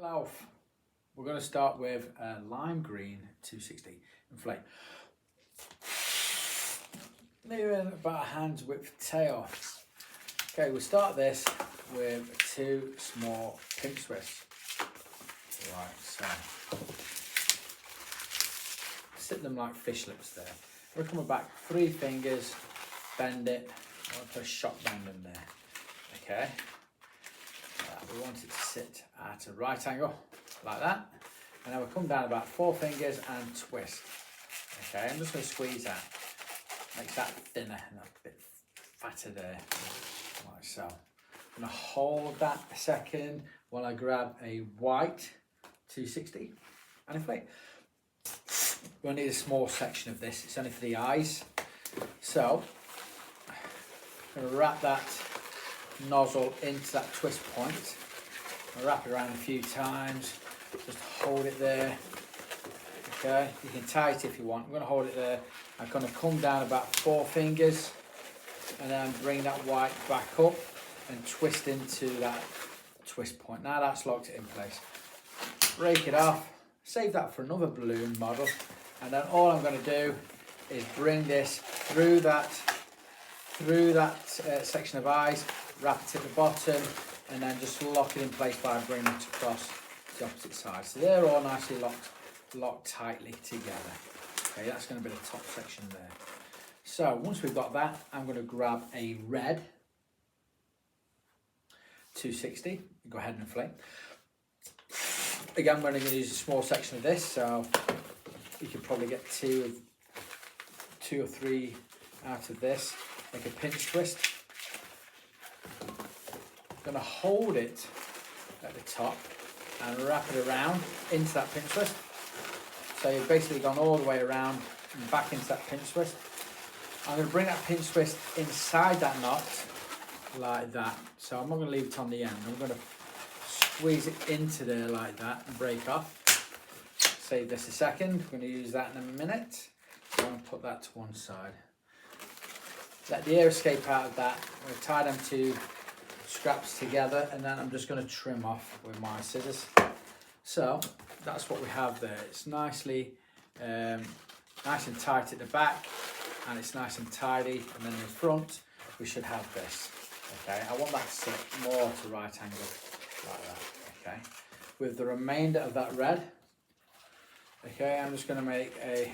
Lauf. We're going to start with a lime green 260 inflate. Maybe about a hand's width tail. Okay, we'll start this with 2 small pinch twists. Right, so sit them like fish lips there. We're coming back 3 fingers, bend it. I want to put a shock bend in there. Okay, we want it to sit at a right angle like that, and then we'll come down about 4 fingers and twist. Okay, I'm just going to squeeze that, makes that thinner and a bit fatter there, like so. I'm going to hold that a second while I grab a white 260 and inflate. We'll need a small section of this, it's only for the eyes. So I'm going to wrap that nozzle into that twist point. I'll wrap it around a few times, just hold it there. Okay, you can tie it if you want. I'm going to hold it there. I'm going to come down about 4 fingers and then bring that white back up and twist into that twist point. Now that's locked it in place. Break it off, save that for another balloon model, and then all I'm going to do is bring this through that section of eyes, wrap it at the bottom, and then just lock it in place by bringing it across the opposite side. So they're all nicely locked tightly together. Okay, that's going to be the top section there. So once we've got that, I'm going to grab a red 260. Go ahead and inflate. Again, I'm going to use a small section of this, so you could probably get two or three out of this. Make a pinch twist. I'm going to hold it at the top and wrap it around into that pinch twist. So you've basically gone all the way around and back into that pinch twist. I'm going to bring that pinch twist inside that knot like that. So I'm not going to leave it on the end. I'm going to squeeze it into there like that and break off. Save this a second. We're going to use that in a minute. So I'm going to put that to one side. Let the air escape out of that. I'm going to tie them 2 scraps together, and then I'm just going to trim off with my scissors. So that's what we have there. It's nicely nice and tight at the back, and it's nice and tidy, and then in the front we should have this. Okay, I want that to sit more to right angle like that. Okay, with the remainder of that red, okay, I'm just going to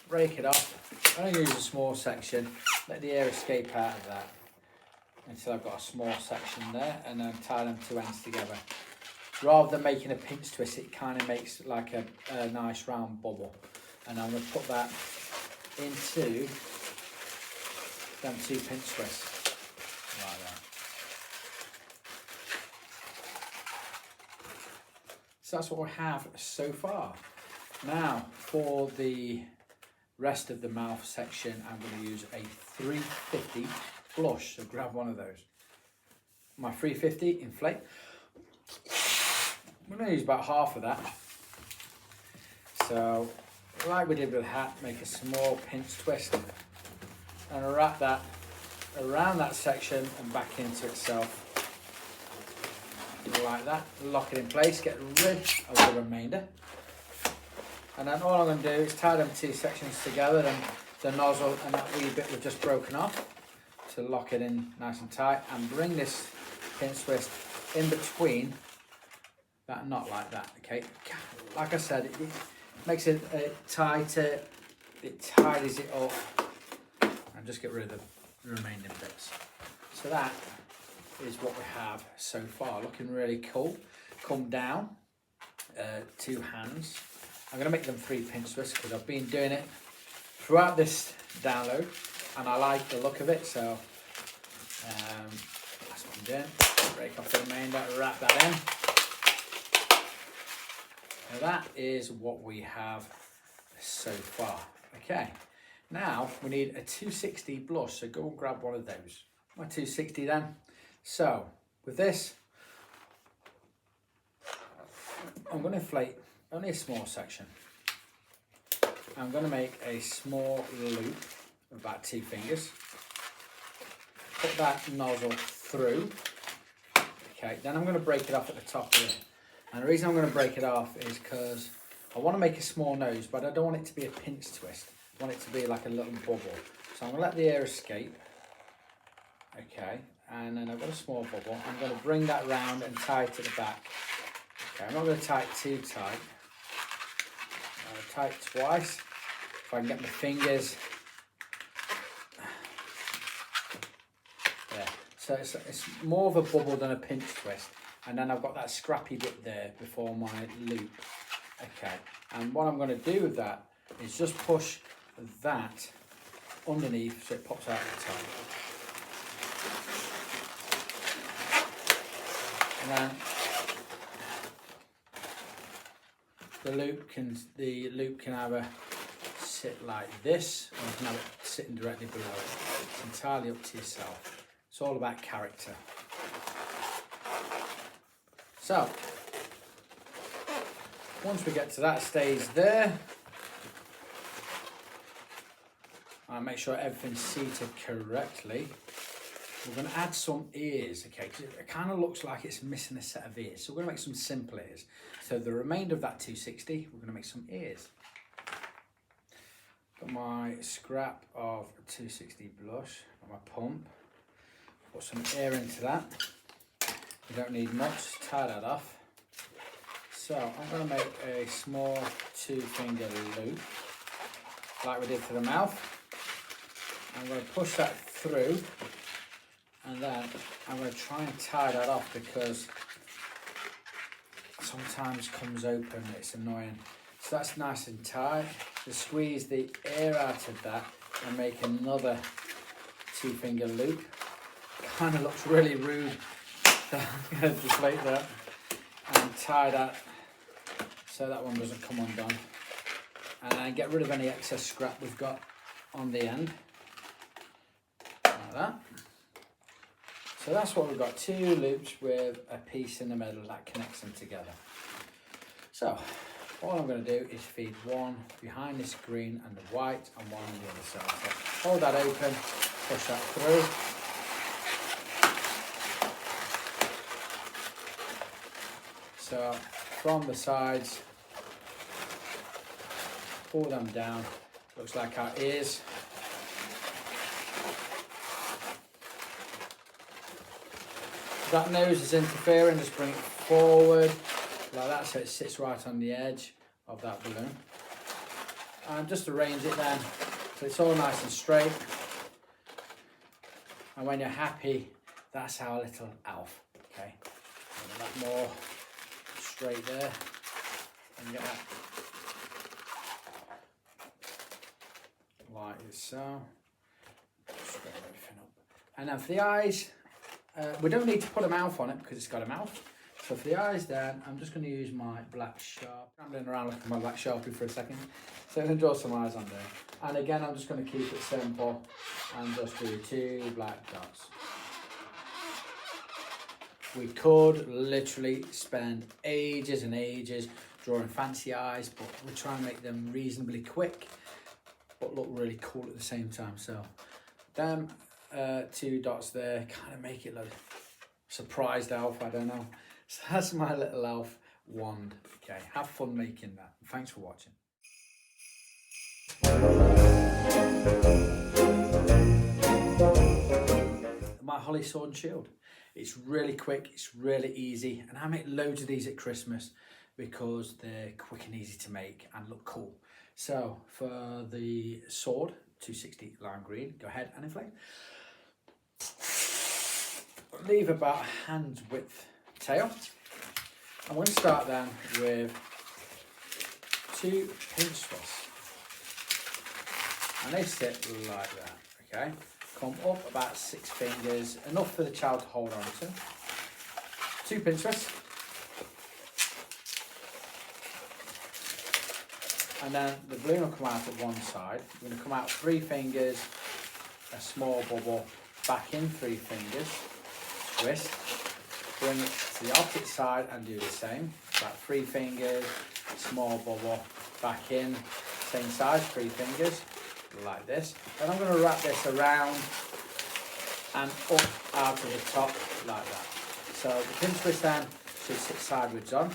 break it off. I'm going to use a small section, let the air escape out of that until I've got a small section there, and then tie them 2 ends together. Rather than making a pinch twist, it kind of makes like a nice round bubble. And I'm going to put that into them 2 pinch twists, like that. So that's what we have so far. Now for the rest of the mouth section, I'm going to use a 350 blush, so grab one of those. my 350 inflate. I'm going to use about half of that. So, like we did with the hat, make a small pinch twist and wrap that around that section and back into itself. Like that, lock it in place, get rid of the remainder. And then all I'm going to do is tie them two sections together, and the nozzle and that wee bit we've just broken off, to lock it in nice and tight, and bring this pinch twist in between that knot like that. Okay, like I said, it makes it tighter, it tidies it up, and just get rid of the remaining bits. So that is what we have so far, looking really cool. Come down, 2 hands. I'm going to make them 3 pinch twists because I've been doing it throughout this download and I like the look of it, so that's what I'm doing. Break off the remainder, wrap that in. Now that is what we have so far. Okay, now we need a 260 blush, so go and grab one of those. My 260 then. So with this, I'm going to inflate only a small section. I'm going to make a small loop of about 2 fingers. Put that nozzle through. Okay, then I'm going to break it off at the top here. And the reason I'm going to break it off is because I want to make a small nose, but I don't want it to be a pinch twist. I want it to be like a little bubble. So I'm going to let the air escape. Okay, and then I've got a small bubble. I'm going to bring that round and tie it to the back. Okay, I'm not going to tie it too tight. I'll tie it twice. If I can get my fingers. There. So it's more of a bubble than a pinch twist. And then I've got that scrappy bit there before my loop. Okay, and what I'm going to do with that is just push that underneath so it pops out at the top. And then the loop can either sit like this, or you can have it sitting directly below it. It's entirely up to yourself. It's all about character. So once we get to that stage there, I'll make sure everything's seated correctly. We're going to add some ears, okay, because it kind of looks like it's missing a set of ears. So we're going to make some simple ears. So the remainder of that 260, we're going to make some ears. Got my scrap of 260 blush, got my pump, put some air into that. You don't need much, tie that off. So I'm going to make a small 2-finger loop, like we did for the mouth. I'm going to push that through. And then I'm going to try and tie that off because sometimes comes open, it's annoying. So that's nice and tight. Just squeeze the air out of that and make another 2-finger loop. Kind of looks really rude. So I'm going to deflate that and tie that so that one doesn't come undone. And then get rid of any excess scrap we've got on the end. Like that. So that's what we've got, 2 loops with a piece in the middle that connects them together. So all I'm going to do is feed one behind this green and the white and one on the other side. So hold that open, push that through. So from the sides, pull them down, looks like our ears. That nose is interfering, just bring it forward like that so it sits right on the edge of that balloon. And just arrange it then so it's all nice and straight. And when you're happy, that's our little elf. Okay, a bit more straight there. And get that like so. Straighten everything up. And then for the eyes, we don't need to put a mouth on it because it's got a mouth. So for the eyes then, I'm just going to use my black Sharpie. I'm going around looking at my black Sharpie for a second. So I'm going to draw some eyes on there. And again, I'm just going to keep it simple and just do 2 black dots. We could literally spend ages and ages drawing fancy eyes, but we're trying to make them reasonably quick, but look really cool at the same time. So them 2 dots there kind of make it look surprised elf, I don't know. So that's my little elf wand. Okay, have fun making that. Thanks for watching. My holly sword and shield. It's really quick, it's really easy, and I make loads of these at Christmas because they're quick and easy to make and look cool. So for the sword, 260 lime green, go ahead and inflate. Leave about a hand width tail. I'm going to start then with 2 pinch twists, and they sit like that, okay? Come up about 6 fingers, enough for the child to hold on to. 2 pinch twists. And then the balloon will come out at one side. We're going to come out 3 fingers, a small bubble, back in 3 fingers, twist, bring it to the opposite side and do the same. About 3 fingers, small bubble, back in, same size, 3 fingers, like this. Then I'm going to wrap this around and up out of the top like that. So the pinch twist then should sit sideways on.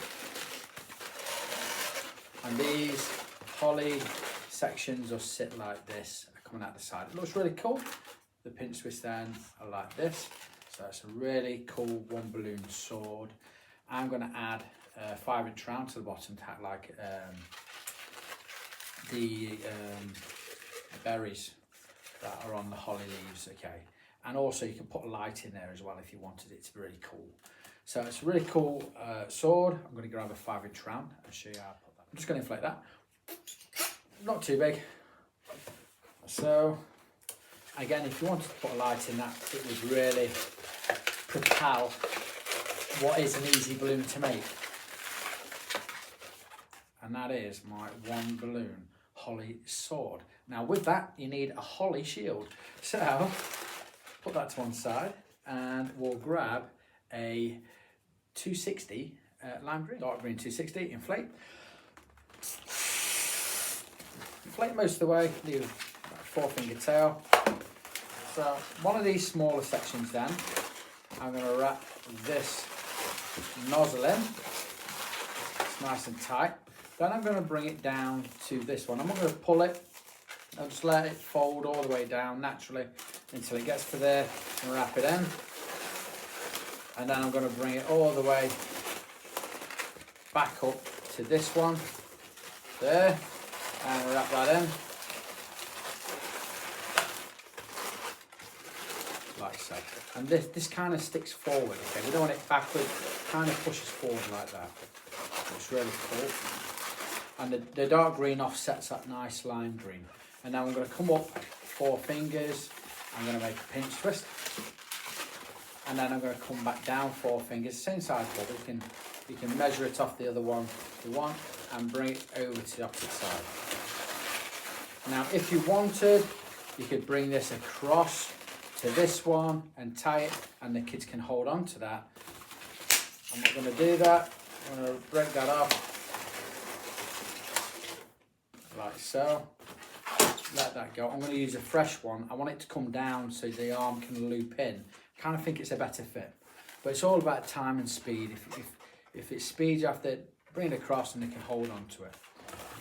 And these holly sections will sit like this, coming out the side. It looks really cool. The pinch twist then are like this. So it's a really cool 1 balloon sword. I'm going to add a 5-inch round to the bottom to act like the berries that are on the holly leaves, okay. And also you can put a light in there as well if you wanted it to be really cool. So it's a really cool sword. I'm going to grab a 5-inch round and show you how I put that. I'm just going to inflate that. Not too big. So again, if you wanted to put a light in that, it would really propel what is an easy balloon to make. And that is my 1 balloon holly sword. Now with that, you need a holly shield. So put that to one side and we'll grab a 260 lime green, dark green 260, inflate. Inflate most of the way, leave a 4-finger tail. So one of these smaller sections then, I'm going to wrap this nozzle in. It's nice and tight. Then I'm going to bring it down to this one. I'm not going to pull it. I'll just let it fold all the way down naturally until it gets to there and wrap it in. And then I'm going to bring it all the way back up to this one there and wrap that in like so. And this kind of sticks forward, okay? We don't want it backward, kind of pushes forward like that. It's really cool. And the dark green offsets that nice lime green. And now I'm going to come up 4 fingers. I'm going to make a pinch twist. And then I'm going to come back down 4 fingers, same size bubble. You can measure it off the other one if you want and bring it over to the opposite side. Now, if you wanted, you could bring this across to this one and tie it, and the kids can hold on to that. I'm not going to do that. I'm going to break that off like so. Let that go. I'm going to use a fresh one. I want it to come down so the arm can loop in. Kind of think it's a better fit, but it's all about time and speed. If it's speed, you have to bring it across and they can hold on to it.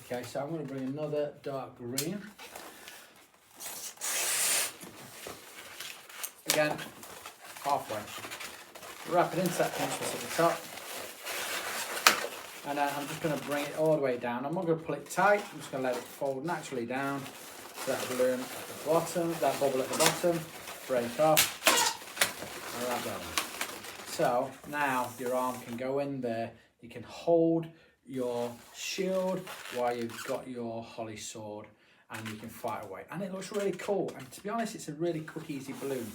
Okay, so I'm going to bring another dark green. Again, halfway. Wrap it into that pinch twist at the top. And then I'm just going to bring it all the way down. I'm not going to pull it tight. I'm just going to let it fold naturally down to that balloon at the bottom, that bubble at the bottom. Break off. And wrap that in. So now your arm can go in there. You can hold your shield while you've got your holly sword, and you can fight away. And it looks really cool. And to be honest, it's a really quick, easy balloon.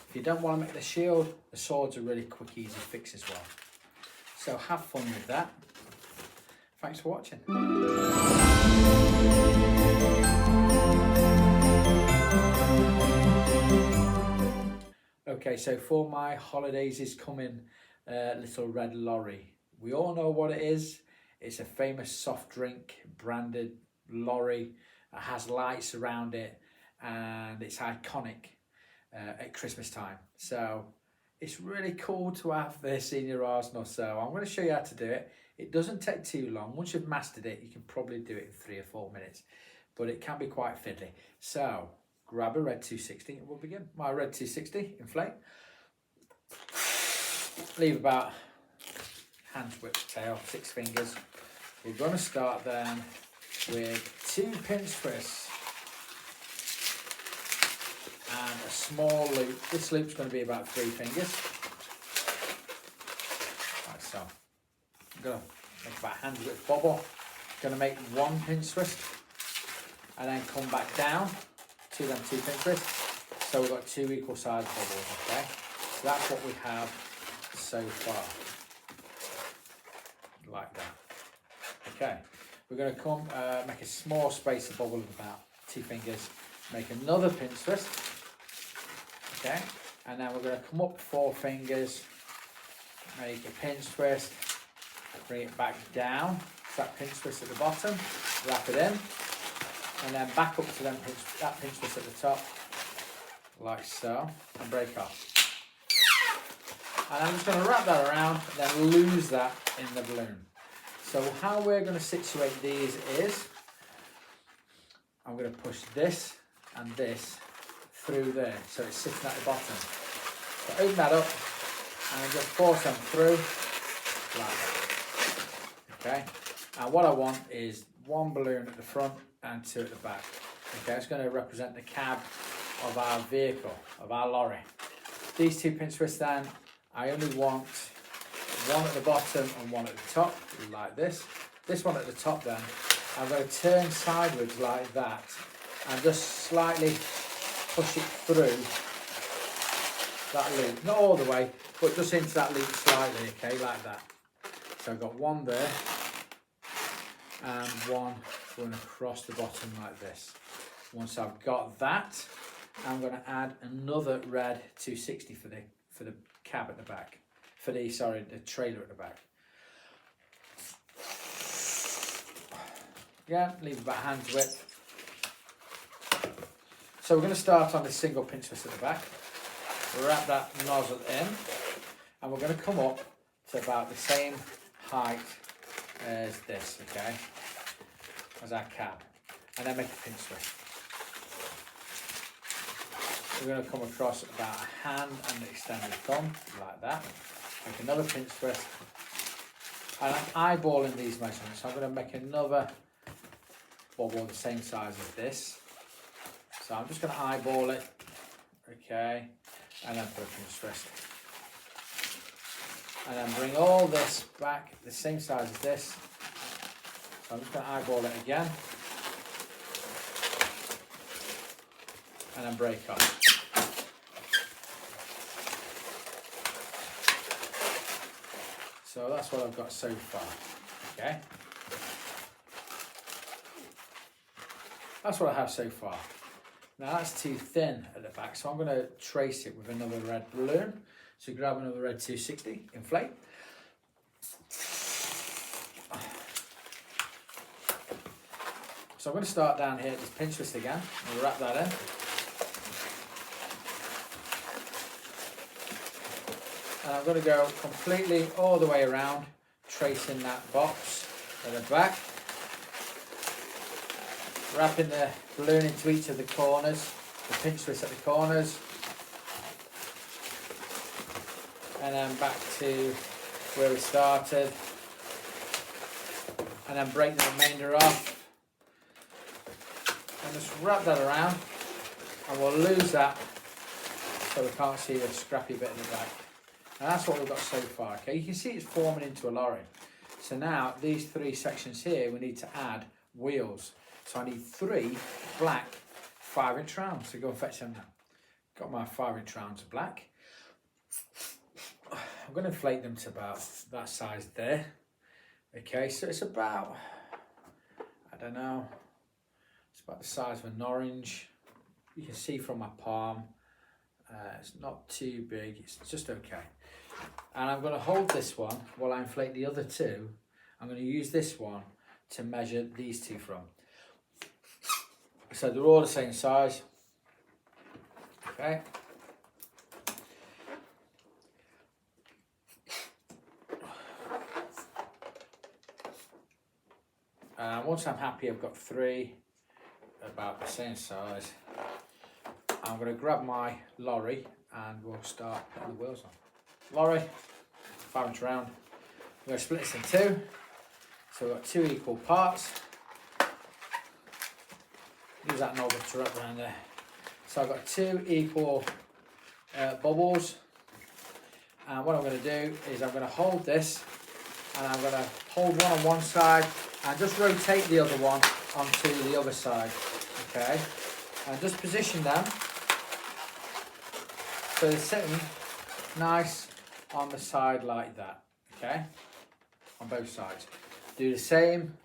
If you don't want to make the shield, the sword's a really quick, easy fix as well. So have fun with that. Thanks for watching. Okay, so for my holidays is coming little red lorry. We all know what it is. It's a famous soft drink branded lorry. It has lights around it and it's iconic at Christmas time. So it's really cool to have this in your arsenal. So I'm going to show you how to do it. It doesn't take too long. Once you've mastered it, you can probably do it in 3 or 4 minutes, but it can be quite fiddly. So grab a red 260 and we'll begin. My red 260, inflate. Leave about hand width tail, 6 fingers. We're going to start then with 2 pinch twists and a small loop. This loop's going to be about 3 fingers, like so. I'm going to make about hand width bobble. Going to make 1 pinch twist and then come back down to them 2 pinch twists. So we've got 2 equal sized bubbles. Okay, so that's what we have so far, like that. Okay, we're going to come make a small spacer bubble of about 2 fingers, make another pinch twist. Okay, and then we're going to come up 4 fingers, make a pinch twist, bring it back down to that pinch twist at the bottom, wrap it in, and then back up to that pinch twist at the top, like so, and break off. And I'm just going to wrap that around and then lose that in the balloon. So how we're going to situate these is, I'm going to push this and this through there, so it's sitting at the bottom. So open that up and just force them through like that. Okay, and what I want is 1 balloon at the front and 2 at the back. Okay, it's going to represent the cab of our vehicle, of our lorry. These 2 pinch twists then, I only want 1 at the bottom and 1 at the top, like this. This one at the top then, I'm going to turn sideways like that and just slightly push it through that loop. Not all the way, but just into that loop slightly, okay, like that. So I've got 1 there and 1 going across the bottom like this. Once I've got that, I'm going to add another red 260 for the cab at the back, the trailer at the back. Yeah, leave about hand's width. So we're going to start on this single pinch twist at the back, wrap that nozzle in, and we're going to come up to about the same height as this, okay, as our cab, and then make a pinch twist. We're going to come across about a hand and an extended thumb, like that. Make another pinch twist. And I'm eyeballing these measurements, so I'm going to make another bubble the same size as this. So I'm just going to eyeball it, okay, and then put a pinch twist. And then bring all this back the same size as this. So I'm just going to eyeball it again. And then break off. So that's what I've got so far, okay? That's what I have so far. Now that's too thin at the back, so I'm going to trace it with another red balloon. So grab another red 260, inflate. So I'm going to start down here at this pinch twist again, and wrap that in. And I'm going to go completely all the way around, tracing that box at the back. Wrapping the balloon into each of the corners, the pinch twist at the corners. And then back to where we started. And then break the remainder off. And just wrap that around. And we'll lose that so we can't see the scrappy bit in the back. And that's what we've got so far, okay? You can see it's forming into a lorry. So now, these 3 sections here, we need to add wheels. So I need 3 black 5-inch rounds. So go and fetch them now. Got my 5-inch rounds of black. I'm going to inflate them to about that size there. Okay, so it's about, I don't know, it's about the size of an orange. You can see from my palm, it's not too big, it's just okay. And I'm going to hold this one while I inflate the other two. I'm going to use this one to measure these two from. So they're all the same size. Okay. And once I'm happy I've got 3 about the same size, I'm going to grab my lorry and we'll start putting the wheels on. Lorry, 5-inch round. I'm going to split this in 2. So we've got 2 equal parts. Use that knob to wrap around there. So I've got 2 equal bubbles. And what I'm going to do is I'm going to hold this and I'm going to hold one on one side and just rotate the other one onto the other side. Okay, and just position them so they're sitting nice on the side like that. Okay, on both sides. Do the same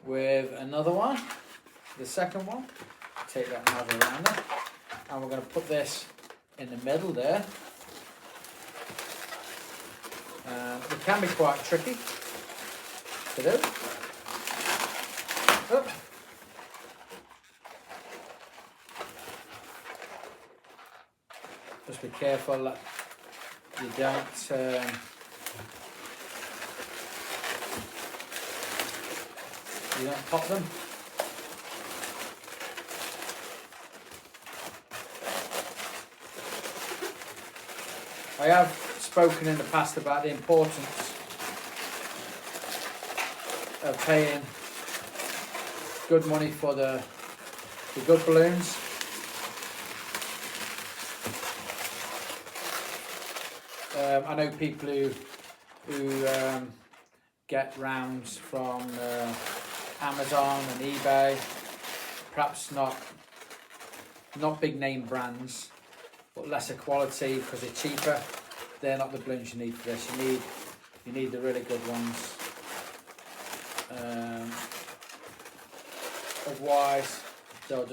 with another one, the second one. Take that nozzle around there, and we're going to put this in the middle there. It can be quite tricky to do. Oh. Just be careful that you don't pop them. I have spoken in the past about the importance of paying good money for the good balloons. I know people who get rounds from Amazon and eBay, perhaps not big name brands, but lesser quality because they're cheaper. They're not the balloons you need for this. You need the really good ones. Otherwise, they'll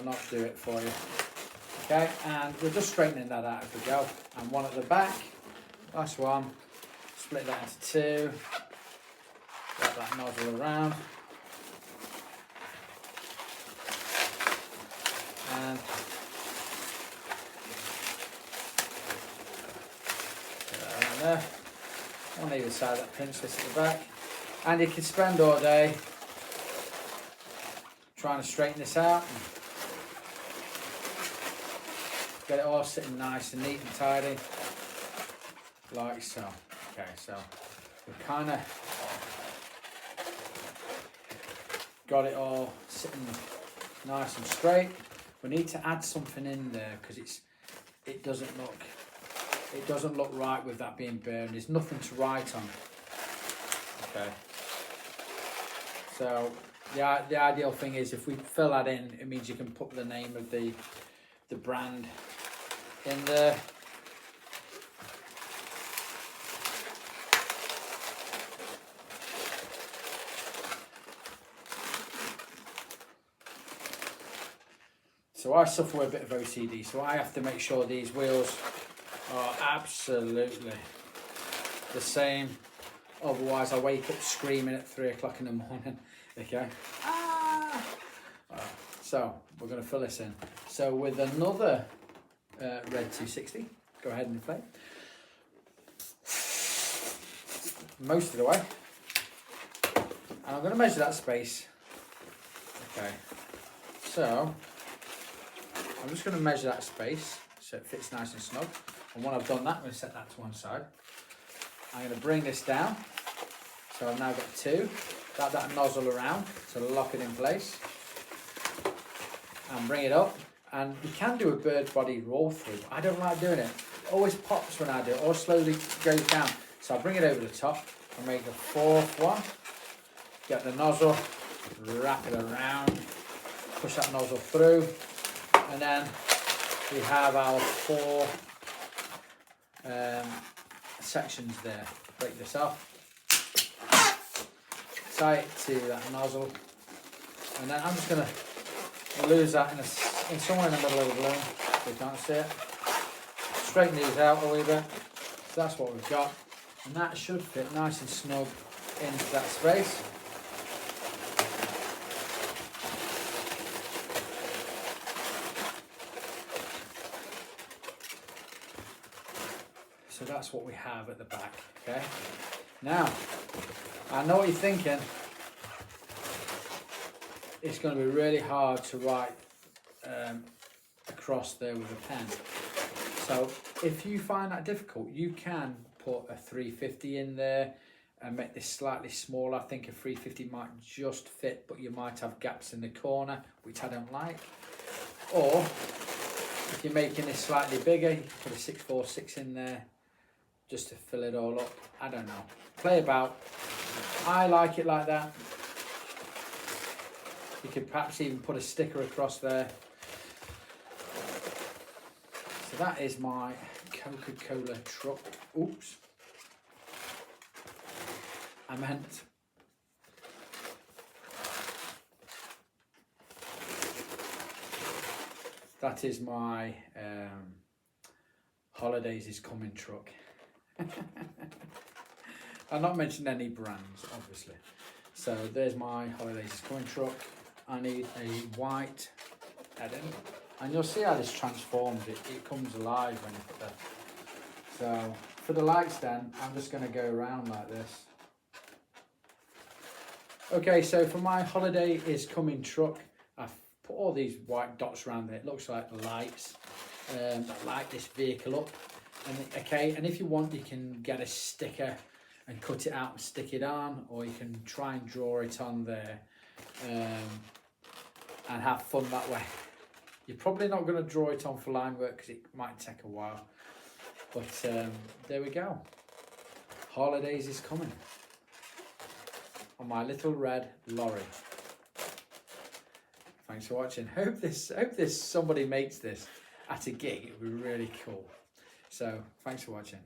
not do it for you. Okay, and we're just straightening that out as we go. And one at the back, last one, split that into 2, wrap that nozzle around, and put that around there, on either side, that pinch this at the back. And you can spend all day trying to straighten this out. Get it all sitting nice and neat and tidy, like so. Okay, so we've kind of got it all sitting nice and straight. We need to add something in there because it doesn't look right with that being burned. There's nothing to write on. Okay. So the ideal thing is if we fill that in, it means you can put the name of the brand in there. So I suffer with a bit of OCD, so I have to make sure these wheels are absolutely the same. Otherwise I wake up screaming at 3 o'clock in the morning. Okay. So we're going to fill this in. So with another red 260, go ahead and inflate. Most of the way. And I'm going to measure that space. Okay. So I'm just going to measure that space so it fits nice and snug. And when I've done that, I'm going to set that to one side. I'm going to bring this down. So I've now got 2. Wrap that nozzle around to lock it in place. And bring it up. And you can do a bird body roll through. I don't like doing it. It always pops when I do it, or slowly goes down. So I'll bring it over the top and make the 4th one. Get the nozzle, wrap it around, push that nozzle through, and then we have our 4 sections there. Break this off, tie it to that nozzle, and then I'm just going to lose that in somewhere in the middle of the balloon so you can't see it. straighten these out a wee bit. So that's what we've got. And that should fit nice and snug into that space. So that's what we have at the back, okay? Now, I know what you're thinking. It's going to be really hard to write across there with a pen. So if you find that difficult, you can put a 350 in there and make this slightly smaller. I think a 350 might just fit, but you might have gaps in the corner, which I don't like. Or if you're making this slightly bigger, you can put a 646 in there just to fill it all up. I don't know. Play about. I like it like that. You could perhaps even put a sticker across there. So that is my Coca-Cola truck. Oops. I meant that is my Holidays is Coming truck. I've not mentioned any brands, obviously. So there's my Holidays is Coming truck. I need a white heading, and you'll see how this transforms. It comes alive when you put that. So for the light stand, I'm just going to go around like this. Okay, so for my Holiday is Coming truck, I've put all these white dots around it. It looks like lights that light this vehicle up. And okay, and if you want, you can get a sticker and cut it out and stick it on, or you can try and draw it on there and have fun that way. You're probably not going to draw it on for line work because it might take a while. But there we go. Holidays is Coming on my little red lorry. Thanks for watching. Hope this somebody makes this at a gig. It would be really cool. So thanks for watching.